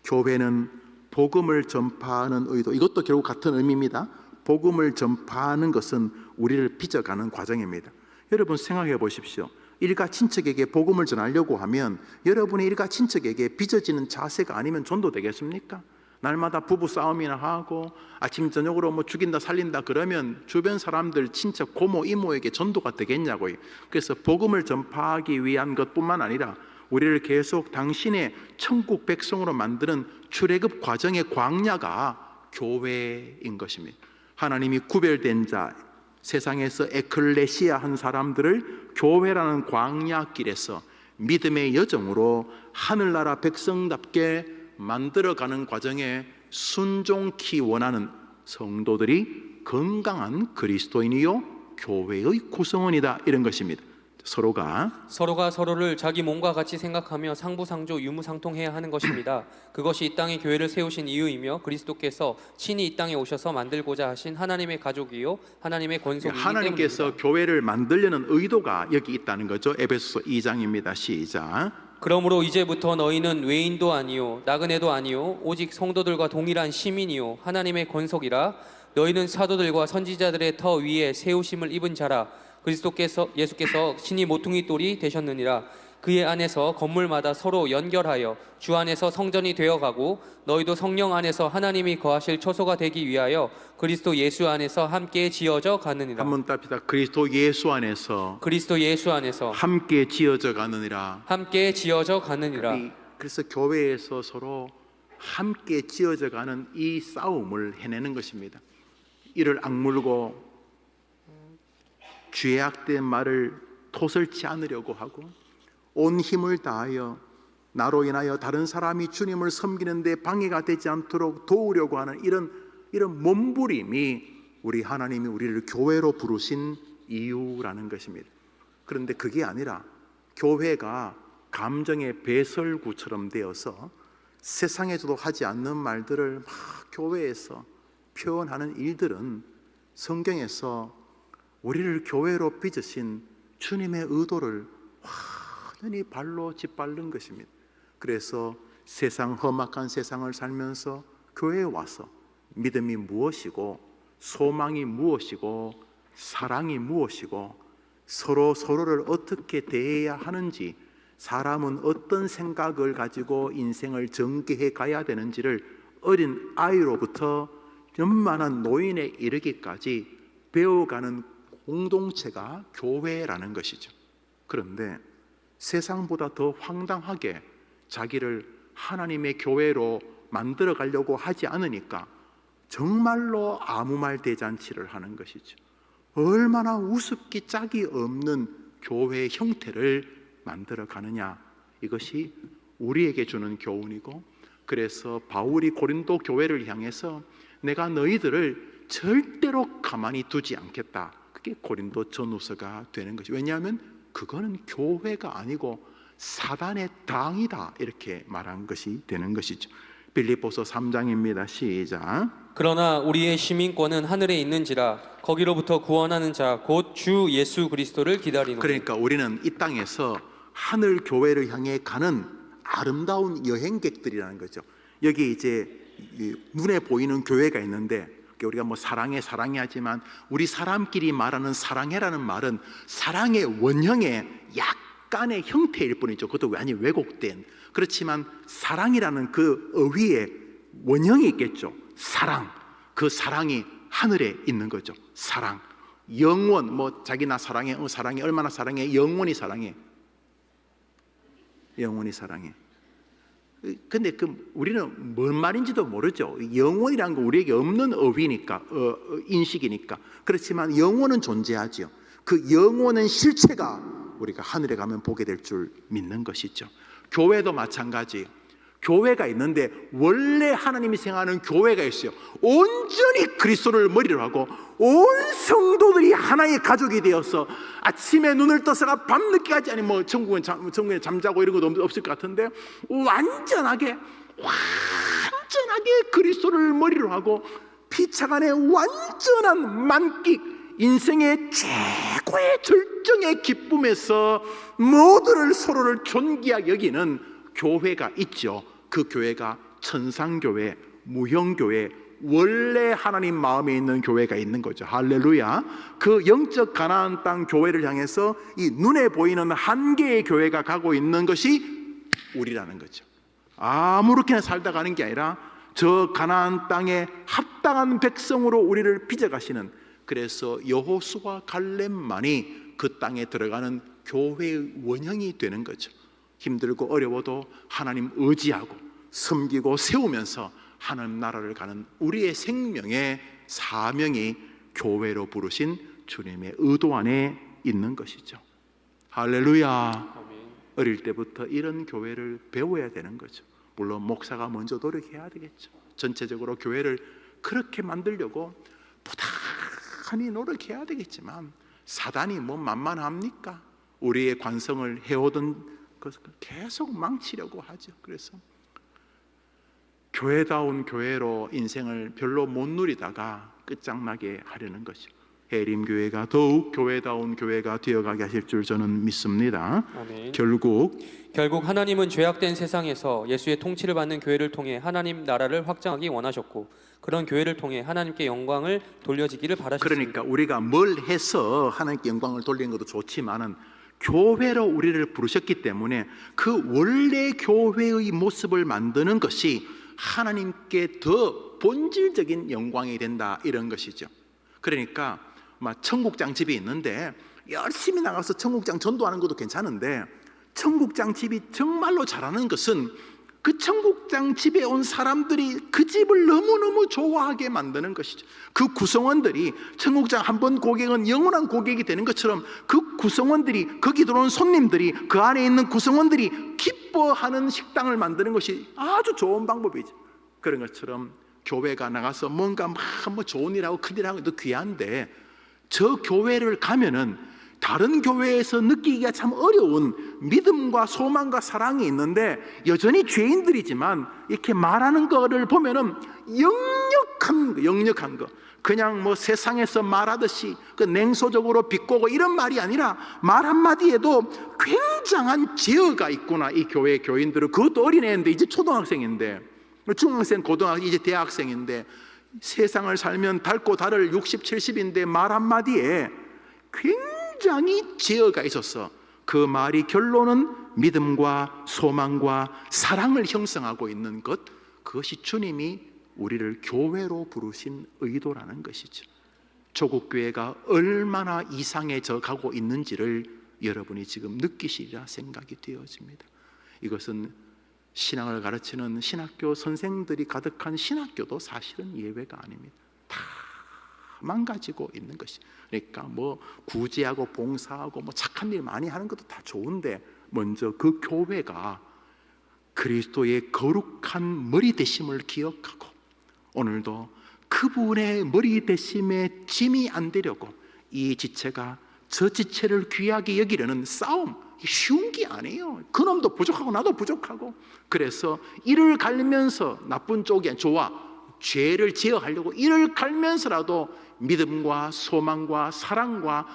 교회는 복음을 전파하는 의도, 이것도 결국 같은 의미입니다. 복음을 전파하는 것은 우리를 빚어가는 과정입니다. 여러분 생각해 보십시오. 일가 친척에게 복음을 전하려고 하면 여러분의 일가 친척에게 빚어지는 자세가 아니면 전도되겠습니까? 날마다 부부 싸움이나 하고 아침 저녁으로 죽인다 살린다 그러면 주변 사람들 친척 고모 이모에게 전도가 되겠냐고요. 그래서 복음을 전파하기 위한 것뿐만 아니라 우리를 계속 당신의 천국 백성으로 만드는 출애굽 과정의 광야가 교회인 것입니다. 하나님이 구별된 자, 세상에서 에클레시아 한 사람들을 교회라는 광야길에서 믿음의 여정으로 하늘나라 백성답게 만들어가는 과정에 순종키 원하는 성도들이 건강한 그리스도인이요 교회의 구성원이다, 이런 것입니다. 서로가 서로를 자기 몸과 같이 생각하며 상부상조 유무상통해야 하는 것입니다. 그것이 이 땅에 교회를 세우신 이유이며 그리스도께서 친히 이 땅에 오셔서 만들고자 하신 하나님의 가족이요 하나님의 권속이기 때문입니다. 하나님께서 교회를 만들려는 의도가 여기 있다는 거죠. 에베소서 2장입니다. 시작. 그러므로 이제부터 너희는 외인도 아니요 나그네도 아니요 오직 성도들과 동일한 시민이요 하나님의 권속이라. 너희는 사도들과 선지자들의 터 위에 세우심을 입은 자라. 예수께서 친히 모퉁이 돌이 되셨느니라. 그의 안에서 건물마다 서로 연결하여 주 안에서 성전이 되어가고 너희도 성령 안에서 하나님이 거하실 처소가 되기 위하여 그리스도 예수 안에서 함께 지어져 가느니라. 한번 답시다. 그리스도 예수 안에서 함께 지어져 가느니라. 그래서 교회에서 서로 함께 지어져 가는 이 싸움을 해내는 것입니다. 이를 악물고 죄악된 말을 토설치 않으려고 하고 온 힘을 다하여 나로 인하여 다른 사람이 주님을 섬기는데 방해가 되지 않도록 도우려고 하는 이런 몸부림이 우리 하나님이 우리를 교회로 부르신 이유라는 것입니다. 그런데 그게 아니라 교회가 감정의 배설구처럼 되어서 세상에서도 하지 않는 말들을 막 교회에서 표현하는 일들은 성경에서 우리를 교회로 빚으신 주님의 의도를 완전히 발로 짓밟는 것입니다. 그래서 험악한 세상을 살면서 교회에 와서 믿음이 무엇이고 소망이 무엇이고 사랑이 무엇이고 서로를 어떻게 대해야 하는지, 사람은 어떤 생각을 가지고 인생을 전개해 가야 되는지를 어린 아이로부터 연만한 노인에 이르기까지 배워가는 공동체가 교회라는 것이죠. 그런데 세상보다 더 황당하게 자기를 하나님의 교회로 만들어 가려고 하지 않으니까 정말로 아무 말 대잔치를 하는 것이죠. 얼마나 우습기 짝이 없는 교회의 형태를 만들어 가느냐, 이것이 우리에게 주는 교훈이고, 그래서 바울이 고린도 교회를 향해서 내가 너희들을 절대로 가만히 두지 않겠다, 그게 고린도 전후서가 되는 것이. 왜냐하면 그거는 교회가 아니고 사단의 당이다, 이렇게 말한 것이 되는 것이죠. 빌립보서 3장입니다. 시작. 그러나 우리의 시민권은 하늘에 있는지라 거기로부터 구원하는 자 곧 주 예수 그리스도를 기다리노라. 그러니까 우리는 이 땅에서 하늘 교회를 향해 가는 아름다운 여행객들이라는 거죠. 여기 이제 눈에 보이는 교회가 있는데, 우리가 뭐 사랑해 하지만 우리 사람끼리 말하는 사랑해라는 말은 사랑의 원형의 약간의 형태일 뿐이죠. 그것도 완전히 왜곡된. 그렇지만 사랑이라는 그 어휘에 원형이 있겠죠. 사랑, 그 사랑이 하늘에 있는 거죠. 사랑, 영원, 뭐 자기 나 사랑해, 사랑해, 얼마나 사랑해, 영원히 사랑해, 영원히 사랑해. 근데 우리는 뭔 말인지도 모르죠. 영원이라는 거 우리에게 없는 어휘니까, 인식이니까. 그렇지만 영혼은 존재하죠. 그 영혼은 실체가 우리가 하늘에 가면 보게 될 줄 믿는 것이죠. 교회도 마찬가지. 교회가 있는데 원래 하나님이 생각하는 교회가 있어요. 온전히 그리스도를 머리로 하고 온 성도들이 하나의 가족이 되어서 아침에 눈을 떠서가 밤늦게까지, 아니 뭐 천국에 잠자고 이런 것도 없을 것 같은데, 완전하게 그리스도를 머리로 하고 피차간의 완전한 만끽, 인생의 최고의 절정의 기쁨에서 모두를, 서로를 존귀하게 여기는 교회가 있죠. 그 교회가 천상교회, 무형교회, 원래 하나님 마음에 있는 교회가 있는 거죠. 할렐루야. 그 영적 가나안 땅 교회를 향해서 이 눈에 보이는 한 개의 교회가 가고 있는 것이 우리라는 거죠. 아무렇게나 살다 가는 게 아니라 저 가나안 땅에 합당한 백성으로 우리를 빚어가시는, 그래서 여호수아 갈렙만이 그 땅에 들어가는 교회의 원형이 되는 거죠. 힘들고 어려워도 하나님 의지하고 섬기고 세우면서 하나님 나라를 가는 우리의 생명의 사명이 교회로 부르신 주님의 의도 안에 있는 것이죠. 할렐루야. 아멘. 어릴 때부터 이런 교회를 배워야 되는 거죠. 물론 목사가 먼저 노력해야 되겠죠. 전체적으로 교회를 그렇게 만들려고 부단히 노력해야 되겠지만 사단이 뭐 만만합니까? 우리의 관성을 해오던 것을 계속 망치려고 하죠. 그래서 교회다운 교회로 인생을 별로 못 누리다가 끝장나게 하려는 것이죠. 해림교회가 더욱 교회다운 교회가 되어가게 하실 줄 저는 믿습니다. 아멘. 결국 하나님은 죄악된 세상에서 예수의 통치를 받는 교회를 통해 하나님 나라를 확장하기 원하셨고, 그런 교회를 통해 하나님께 영광을 돌려지기를 바라셨습니다. 그러니까 우리가 뭘 해서 하나님께 영광을 돌리는 것도 좋지만은 교회로 우리를 부르셨기 때문에 그 원래 교회의 모습을 만드는 것이 하나님께 더 본질적인 영광이 된다, 이런 것이죠. 그러니까 막 청국장 집이 있는데 열심히 나가서 청국장 전도하는 것도 괜찮은데, 청국장 집이 정말로 잘하는 것은 그 청국장 집에 온 사람들이 그 집을 너무너무 좋아하게 만드는 것이죠. 그 구성원들이, 청국장 한 번 고객은 영원한 고객이 되는 것처럼 그 구성원들이, 거기 들어온 손님들이, 그 안에 있는 구성원들이 기뻐하는 식당을 만드는 것이 아주 좋은 방법이죠. 그런 것처럼 교회가 나가서 뭔가 막 뭐 좋은 일하고 큰 일하고 도 귀한데, 저 교회를 가면은 다른 교회에서 느끼기가 참 어려운 믿음과 소망과 사랑이 있는데, 여전히 죄인들이지만 이렇게 말하는 거를 보면은 역력한 거, 그냥 뭐 세상에서 말하듯이 그 냉소적으로 비꼬고 이런 말이 아니라 말 한마디에도 굉장한 제어가 있구나, 이 교회 교인들은. 그것도 어린애인데 이제 초등학생인데, 중학생, 고등학생, 이제 대학생인데, 세상을 살면 닳고 닳을 60, 70인데 말 한마디에 굉장히 제어가 있어서 그 말이 결론은 믿음과 소망과 사랑을 형성하고 있는 것, 그것이 주님이 우리를 교회로 부르신 의도라는 것이죠. 조국교회가 얼마나 이상해져 가고 있는지를 여러분이 지금 느끼시리라 생각이 되어집니다. 이것은 신앙을 가르치는 신학교 선생들이 가득한 신학교도 사실은 예외가 아닙니다. 다 망가지고 있는 것이. 그러니까 뭐 구제하고 봉사하고 뭐 착한 일 많이 하는 것도 다 좋은데, 먼저 그 교회가 그리스도의 거룩한 머리 되심을 기억하고 오늘도 그분의 머리 되심에 짐이 안 되려고 이 지체가 저 지체를 귀하게 여기려는 싸움, 쉬운 게 아니에요. 그놈도 부족하고 나도 부족하고, 그래서 이를 갈면서 나쁜 쪽이 좋아, 죄를 제어하려고 이를 갈면서라도 믿음과 소망과 사랑과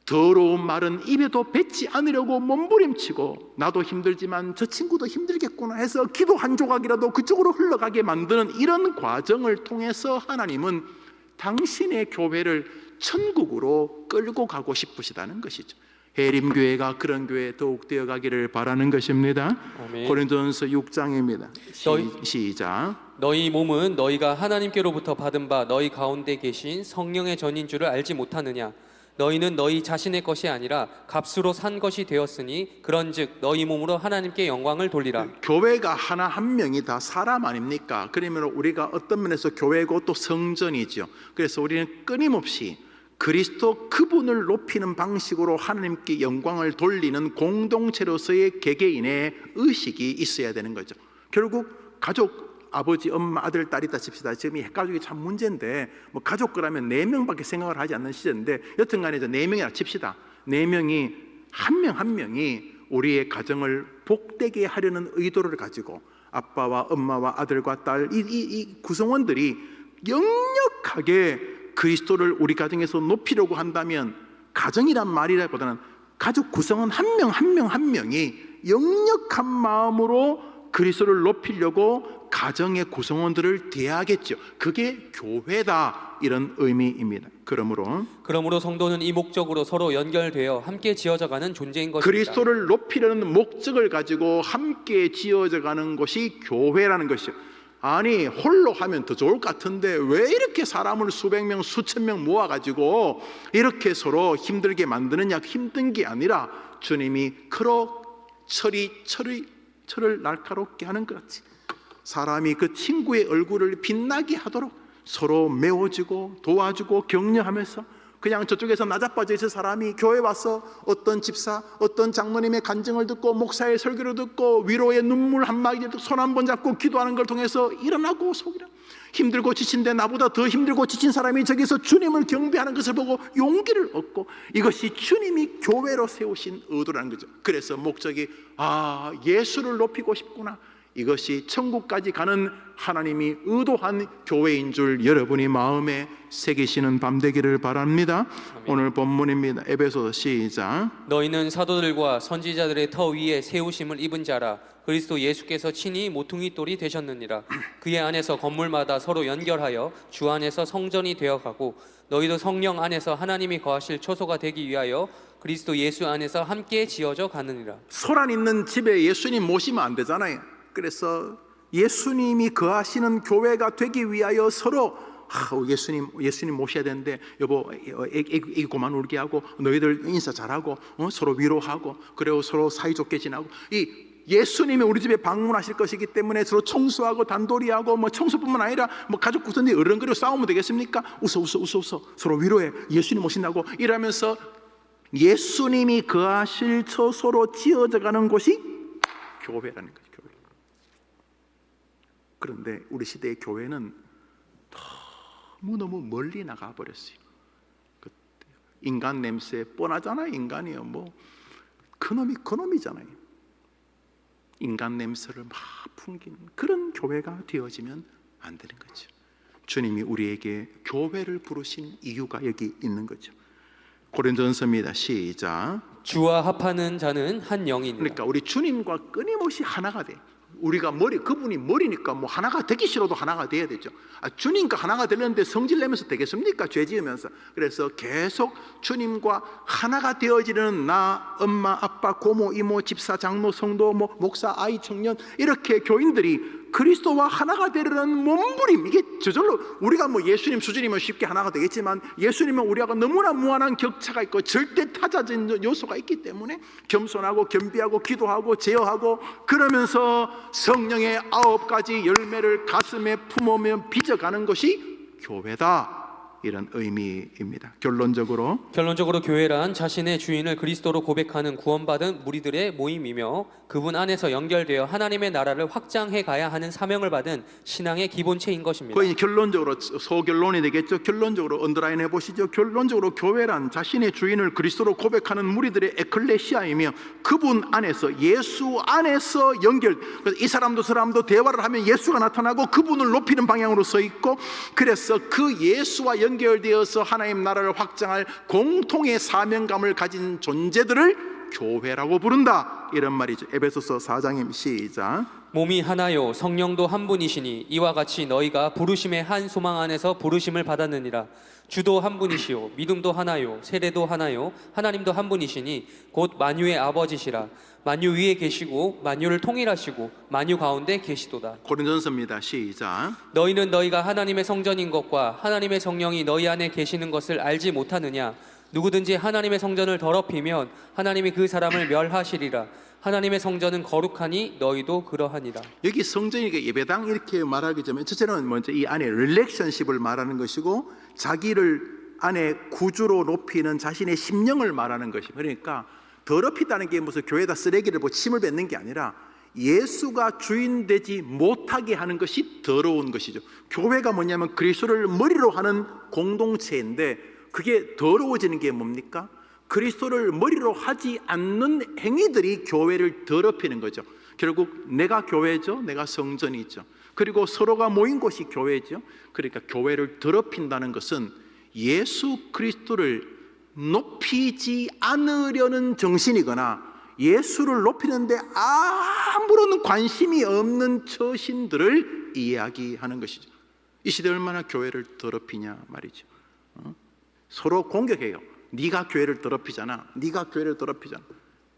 더러운 말은 입에도 뱉지 않으려고 몸부림치고, 나도 힘들지만 저 친구도 힘들겠구나 해서 기도 한 조각이라도 그쪽으로 흘러가게 만드는 이런 과정을 통해서 하나님은 당신의 교회를 천국으로 끌고 가고 싶으시다는 것이죠. 해림교회가 그런 교회 더욱 되어가기를 바라는 것입니다. 아멘. 고린도전서 6장입니다. 너희- 시작. 너희 몸은 너희가 하나님께로부터 받은 바 너희 가운데 계신 성령의 전인 줄을 알지 못하느냐? 너희는 너희 자신의 것이 아니라 값으로 산 것이 되었으니 그런즉 너희 몸으로 하나님께 영광을 돌리라. 교회가 하나 한 명이 다 사람 아닙니까? 그러면 우리가 어떤 면에서 교회고 또 성전이죠. 그래서 우리는 끊임없이 그리스도 그분을 높이는 방식으로 하나님께 영광을 돌리는 공동체로서의 개개인의 의식이 있어야 되는 거죠. 결국 가족, 아버지, 엄마, 아들, 딸이다 칩시다. 지금 이 핵가족이 참 문제인데, 뭐 가족 거라면 4명밖에 생각을 하지 않는 시대인데, 여튼간에 4명이라 칩시다. 4명이 한 명 한 명이 우리의 가정을 복되게 하려는 의도를 가지고 아빠와 엄마와 아들과 딸, 이 구성원들이 역력하게 그리스도를 우리 가정에서 높이려고 한다면, 가정이란 말이라기보다는 가족 구성원 한 명 한 명 한 명이 역력한 마음으로 그리스도를 높이려고 가정의 구성원들을 대하겠죠. 그게 교회다, 이런 의미입니다. 그러므로 성도는 이 목적으로 서로 연결되어 함께 지어져가는 존재인 것입니다. 그리스도를 높이려는 목적을 가지고 함께 지어져가는 것이 교회라는 것이죠. 아니, 홀로 하면 더 좋을 것 같은데 왜 이렇게 사람을 수백 명 수천 명 모아가지고 이렇게 서로 힘들게 만드느냐? 힘든 게 아니라 주님이 철을 날카롭게 하는 것 같이 사람이 그 친구의 얼굴을 빛나게 하도록 서로 메워주고 도와주고 격려하면서, 그냥 저쪽에서 나자빠져 있을 사람이 교회 와서 어떤 집사, 어떤 장로님의 간증을 듣고 목사의 설교를 듣고 위로의 눈물 한마디 듣고 손 한 번 잡고 기도하는 걸 통해서 일어나고 속이라. 힘들고 지친데 나보다 더 힘들고 지친 사람이 저기서 주님을 경배하는 것을 보고 용기를 얻고, 이것이 주님이 교회로 세우신 의도라는 거죠. 그래서 목적이 예수를 높이고 싶구나, 이것이 천국까지 가는 하나님이 의도한 교회인 줄 여러분이 마음에 새기시는 밤 되기를 바랍니다. 아멘. 오늘 본문입니다. 에베소서 시작. 너희는 사도들과 선지자들의 터 위에 세우심을 입은 자라. 그리스도 예수께서 친히 모퉁이 돌이 되셨느니라. 그의 안에서 건물마다 서로 연결하여 주 안에서 성전이 되어가고, 너희도 성령 안에서 하나님이 거하실 처소가 되기 위하여 그리스도 예수 안에서 함께 지어져 가느니라. 소란 있는 집에 예수님 모시면 안 되잖아요. 그래서 예수님이 거하시는 교회가 되기 위하여 서로 예수님 모셔야 되는데, 여보 애기 그만 울게 하고, 너희들 인사 잘하고, 서로 위로하고, 그리고 서로 사이좋게 지나고, 이 예수님이 우리 집에 방문하실 것이기 때문에 서로 청소하고 단돌이하고, 뭐 청소뿐만 아니라 뭐 가족 구성들이 어른거리고 싸우면 되겠습니까? 웃어 서로 위로해, 예수님 오신다고 이러면서 예수님이 거하실 처소로 지어져가는 곳이 교회라는 거죠. 교회. 그런데 우리 시대의 교회는 너무 멀리 나가 버렸어요. 인간 냄새 뻔하잖아요. 인간이요, 뭐 그놈이잖아요. 인간 냄새를 막 풍기는 그런 교회가 되어지면 안 되는 거죠. 주님이 우리에게 교회를 부르신 이유가 여기 있는 거죠. 고린도전서입니다. 시작. 주와 합하는 자는 한 영이니라. 그러니까 우리 주님과 끊임없이 하나가 돼. 우리가 그분이 머리니까 뭐 하나가 되기 싫어도 하나가 돼야 되죠. 주님과 하나가 되려는데 성질 내면서 되겠습니까? 죄 지으면서. 그래서 계속 주님과 하나가 되어지는 나, 엄마, 아빠, 고모, 이모, 집사, 장로, 성도, 뭐 목사, 아이, 청년, 이렇게 교인들이 그리스도와 하나가 되려는 몸부림, 이게 저절로 우리가 뭐 예수님 수준이면 쉽게 하나가 되겠지만 예수님은 우리하고 너무나 무한한 격차가 있고 절대 타자적인 요소가 있기 때문에 겸손하고 겸비하고 기도하고 제어하고 그러면서 성령의 9가지 열매를 가슴에 품으며 빚어가는 것이 교회다, 이런 의미입니다. 결론적으로 교회란 자신의 주인을 그리스도로 고백하는 구원받은 무리들의 모임이며 그분 안에서 연결되어 하나님의 나라를 확장해 가야 하는 사명을 받은 신앙의 기본체인 것입니다. 거의 결론적으로 소결론이 되겠죠. 결론적으로 언더라인 해보시죠. 결론적으로 교회란 자신의 주인을 그리스도로 고백하는 무리들의 에클레시아이며 그분 안에서, 예수 안에서 연결. 그래서 이 사람도 저 사람도 대화를 하면 예수가 나타나고 그분을 높이는 방향으로 서 있고, 그래서 그 예수와 연결되어서 하나님 나라를 확장할 공통의 사명감을 가진 존재들을 교회라고 부른다, 이런 말이죠. 에베소서 4장입니다. 시작. 몸이 하나요 성령도 한 분이시니 이와 같이 너희가 부르심의 한 소망 안에서 부르심을 받았느니라. 주도 한 분이시요 믿음도 하나요 세례도 하나요 하나님도 한 분이시니 곧 만유의 아버지시라. 만유 위에 계시고 만유를 통일하시고 만유 가운데 계시도다. 고린도전서입니다. 시작. 너희는 너희가 하나님의 성전인 것과 하나님의 성령이 너희 안에 계시는 것을 알지 못하느냐. 누구든지 하나님의 성전을 더럽히면 하나님이 그 사람을 멸하시리라. 하나님의 성전은 거룩하니 너희도 그러하니라. 여기 성전이니까 예배당 이렇게 말하기 전에 첫째는 먼저 이 안에 릴렉션십을 말하는 것이고 자기를 안에 구주로 높이는 자신의 심령을 말하는 것입니다. 그러니까 더럽히다는 게 무슨 교회에다 쓰레기를 침을 뱉는 게 아니라 예수가 주인 되지 못하게 하는 것이 더러운 것이죠. 교회가 뭐냐면 그리스도를 머리로 하는 공동체인데 그게 더러워지는 게 뭡니까? 그리스도를 머리로 하지 않는 행위들이 교회를 더럽히는 거죠. 결국 내가 교회죠. 내가 성전이죠. 그리고 서로가 모인 곳이 교회죠. 그러니까 교회를 더럽힌다는 것은 예수 그리스도를 높이지 않으려는 정신이거나 예수를 높이는데 아무런 관심이 없는 처신들을 이야기하는 것이죠. 이 시대에 얼마나 교회를 더럽히냐 말이죠. 서로 공격해요. 네가 교회를 더럽히잖아. 네가 교회를 더럽히잖아.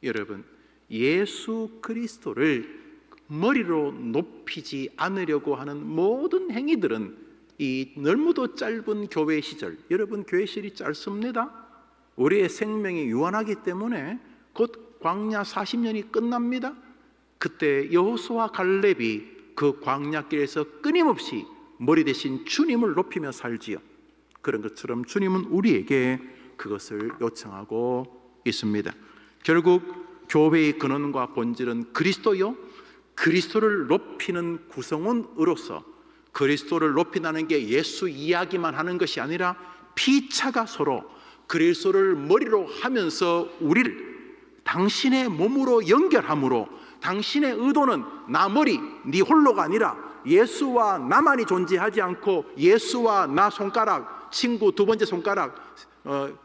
여러분, 예수 그리스도를 머리로 높이지 않으려고 하는 모든 행위들은 이 너무도 짧은 교회 시절, 여러분 교회 시절이 짧습니다. 우리의 생명이 유한하기 때문에 곧 광야 40년이 끝납니다. 그때 여호수아 갈렙이 그 광야길에서 끊임없이 머리 대신 주님을 높이며 살지요. 그런 것처럼 주님은 우리에게 그것을 요청하고 있습니다. 결국 교회의 근원과 본질은 그리스도요, 그리스도를 높이는 구성원으로서 그리스도를 높인다는 게 예수 이야기만 하는 것이 아니라 피차가 서로 그리스도를 머리로 하면서 우리를 당신의 몸으로 연결함으로 당신의 의도는 나 머리, 네 홀로가 아니라 예수와 나만이 존재하지 않고 예수와 나 손가락, 친구 두 번째 손가락,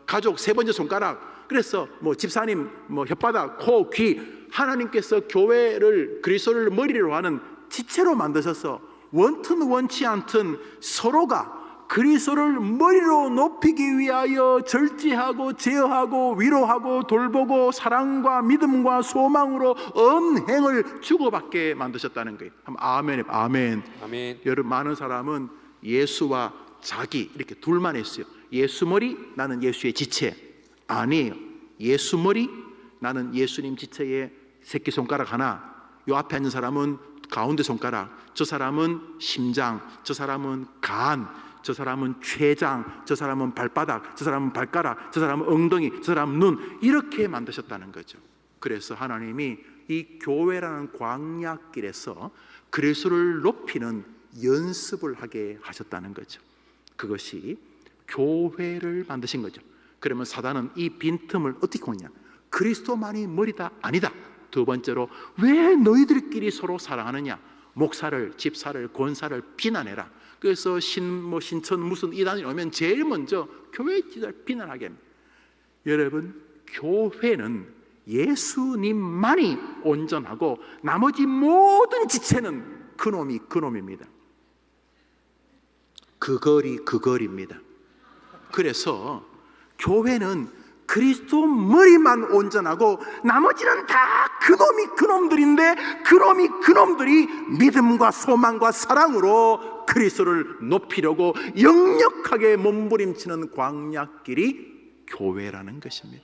가족 세 번째 손가락, 그래서 뭐 집사님 뭐 혓바닥, 코, 귀, 하나님께서 교회를 그리스도를 머리로 하는 지체로 만드셔서 원튼 원치 않든 서로가 그리스도를 머리로 높이기 위하여 절제하고 제어하고 위로하고 돌보고 사랑과 믿음과 소망으로 언행을 주고받게 만드셨다는 거예요. 아멘. 아멘. 아멘. 여러분, 많은 사람은 예수와 자기 이렇게 둘만 했어요. 예수 머리, 나는 예수의 지체. 아니에요. 예수 머리, 나는 예수님 지체의 새끼손가락 하나. 요 앞에 앉은 사람은 가운데 손가락, 저 사람은 심장, 저 사람은 간, 저 사람은 췌장, 저 사람은 발바닥, 저 사람은 발가락, 저 사람은 엉덩이, 저 사람은 눈, 이렇게 만드셨다는 거죠. 그래서 하나님이 이 교회라는 광야길에서 그리스도를 높이는 연습을 하게 하셨다는 거죠. 그것이 교회를 만드신 거죠. 그러면 사단은 이 빈틈을 어떻게 오냐? 그리스도만이 머리다? 아니다. 두 번째로, 왜 너희들끼리 서로 사랑하느냐? 목사를, 집사를, 권사를 비난해라. 그래서 신천 무슨 이단이 오면 제일 먼저 교회 지도를 비난하게 합니다. 여러분, 교회는 예수님만이 온전하고 나머지 모든 지체는 그놈입니다. 그 거리입니다. 그래서 교회는 그리스도 머리만 온전하고 나머지는 다 그놈이 그놈들인데 그놈이 그놈들이 믿음과 소망과 사랑으로 그리스도를 높이려고 역력하게 몸부림치는 광야길이 교회라는 것입니다.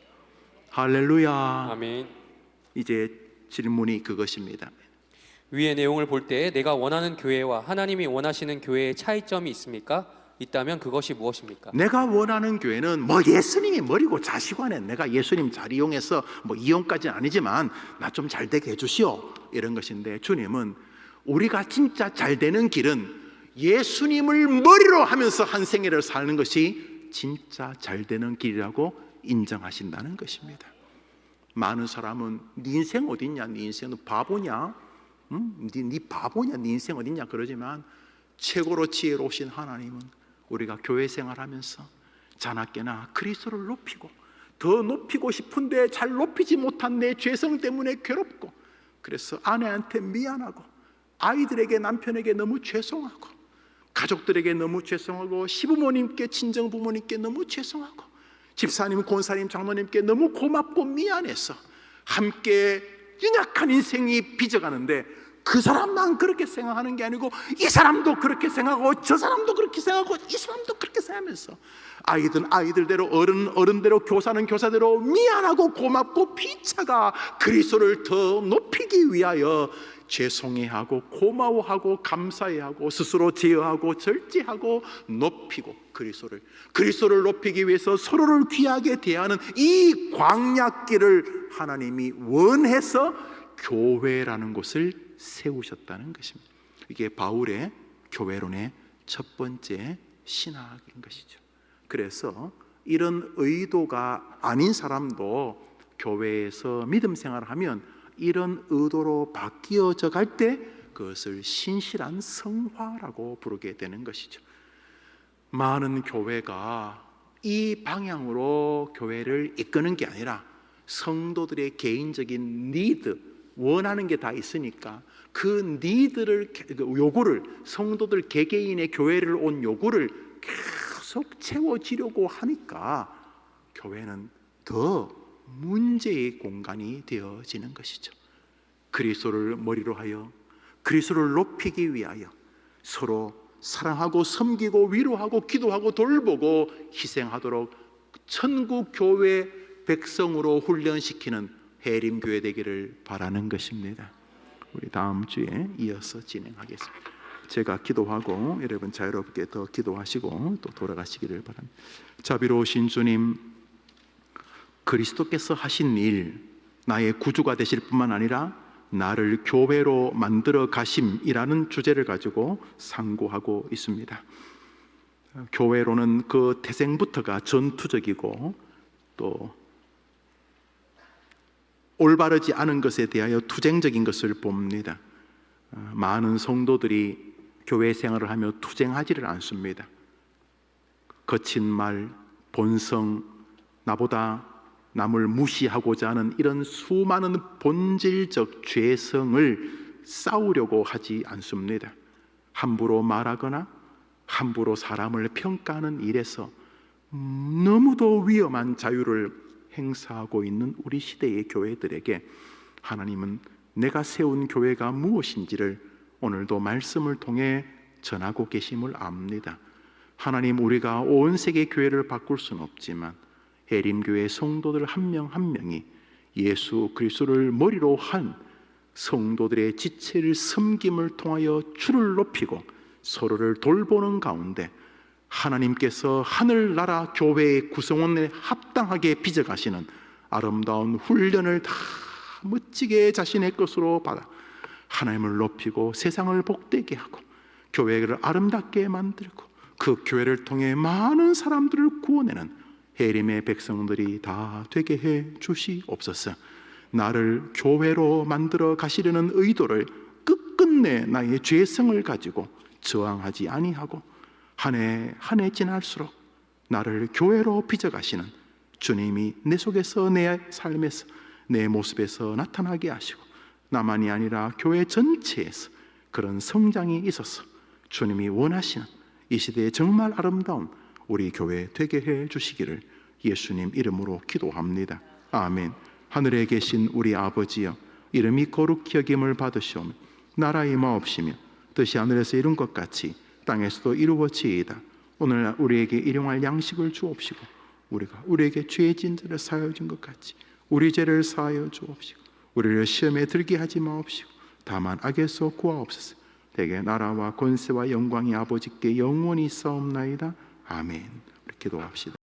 할렐루야. 아멘. 이제 질문이 그것입니다. 위의 내용을 볼 때 내가 원하는 교회와 하나님이 원하시는 교회의 차이점이 있습니까? 있다면 그것이 무엇입니까? 내가 원하는 교회는 뭐 예수님이 머리고 자시관에 내가 예수님 잘 이용해서 뭐 이용까지는 아니지만 나 좀 잘 되게 해주시오, 이런 것인데, 주님은 우리가 진짜 잘 되는 길은 예수님을 머리로 하면서 한 생애를 사는 것이 진짜 잘 되는 길이라고 인정하신다는 것입니다. 많은 사람은 네 인생 어딨냐, 네 인생은 바보냐, 네 바보냐, 네 인생 어딨냐 그러지만 최고로 지혜로우신 하나님은 우리가 교회 생활하면서 자나깨나 그리스도를 높이고 더 높이고 싶은데 잘 높이지 못한 내 죄성 때문에 괴롭고, 그래서 아내한테 미안하고 아이들에게 남편에게 너무 죄송하고 가족들에게 너무 죄송하고 시부모님께 친정부모님께 너무 죄송하고 집사님 권사님 장로님께 너무 고맙고 미안해서 함께 연약한 인생이 빚어가는데, 그 사람만 그렇게 생각하는 게 아니고 이 사람도 그렇게 생각하고 저 사람도 그렇게 생각하고 이 사람도 그렇게 생각하면서 아이들은 아이들대로 어른대로 교사는 교사대로 미안하고 고맙고 피차가 그리스도를 더 높이기 위하여 죄송해하고 고마워하고 감사해하고 스스로 제어하고 절제하고 높이고 그리스도를 높이기 위해서 서로를 귀하게 대하는 이 광야길을 하나님이 원해서 교회라는 곳을 세우셨다는 것입니다. 이게 바울의 교회론의 첫 번째 신학인 것이죠. 그래서 이런 의도가 아닌 사람도 교회에서 믿음 생활을 하면 이런 의도로 바뀌어져 갈 때 그것을 신실한 성화라고 부르게 되는 것이죠. 많은 교회가 이 방향으로 교회를 이끄는 게 아니라 성도들의 개인적인 니드, 원하는 게 다 있으니까 그 니드를, 요구를, 성도들 개개인의 교회를 온 요구를 계속 채워지려고 하니까 교회는 더 문제의 공간이 되어지는 것이죠. 그리스도를 머리로 하여 그리스도를 높이기 위하여 서로 사랑하고 섬기고 위로하고 기도하고 돌보고 희생하도록 천국 교회 백성으로 훈련시키는 해림교회 되기를 바라는 것입니다. 우리 다음 주에 이어서 진행하겠습니다. 제가 기도하고 여러분 자유롭게 더 기도하시고 또 돌아가시기를 바랍니다. 자비로우신 주님, 그리스도께서 하신 일, 나의 구주가 되실 뿐만 아니라 나를 교회로 만들어 가심이라는 주제를 가지고 상고하고 있습니다. 교회로는 그 태생부터가 전투적이고 또 올바르지 않은 것에 대하여 투쟁적인 것을 봅니다. 많은 성도들이 교회 생활을 하며 투쟁하지를 않습니다. 거친 말, 본성, 나보다 남을 무시하고자 하는 이런 수많은 본질적 죄성을 싸우려고 하지 않습니다. 함부로 말하거나 함부로 사람을 평가하는 일에서 너무도 위험한 자유를 행사하고 있는 우리 시대의 교회들에게 하나님은 내가 세운 교회가 무엇인지를 오늘도 말씀을 통해 전하고 계심을 압니다. 하나님, 우리가 온 세계 교회를 바꿀 수는 없지만 해림교회 성도들 한 명 한 명이 예수 그리스도를 머리로 한 성도들의 지체를 섬김을 통하여 주를 높이고 서로를 돌보는 가운데 하나님께서 하늘나라 교회의 구성원에 합당하게 빚어가시는 아름다운 훈련을 다 멋지게 자신의 것으로 받아 하나님을 높이고 세상을 복되게 하고 교회를 아름답게 만들고 그 교회를 통해 많은 사람들을 구원하는 해림의 백성들이 다 되게 해 주시옵소서. 나를 교회로 만들어 가시려는 의도를 끝끝내 나의 죄성을 가지고 저항하지 아니하고 한 해 지날수록 나를 교회로 빚어가시는 주님이 내 속에서 내 삶에서 내 모습에서 나타나게 하시고 나만이 아니라 교회 전체에서 그런 성장이 있어서 주님이 원하시는 이 시대에 정말 아름다운 우리 교회 되게 해 주시기를 예수님 이름으로 기도합니다. 아멘. 하늘에 계신 우리 아버지여, 이름이 거룩히 여김을 받으시오며 나라의 임하옵시며 뜻이 하늘에서 이룬 것 같이 땅에서도 이루어지이다. 오늘 우리에게 일용할 양식을 주옵시고 우리가 우리에게 죄 진 자를 사하여 준 것 같이 우리 죄를 사하여 주옵시고 우리를 시험에 들게 하지 마옵시고 다만 악에서 구하옵소서. 대개 나라와 권세와 영광이 아버지께 영원히 있사옵나이다. 아멘. 우리 기도합시다.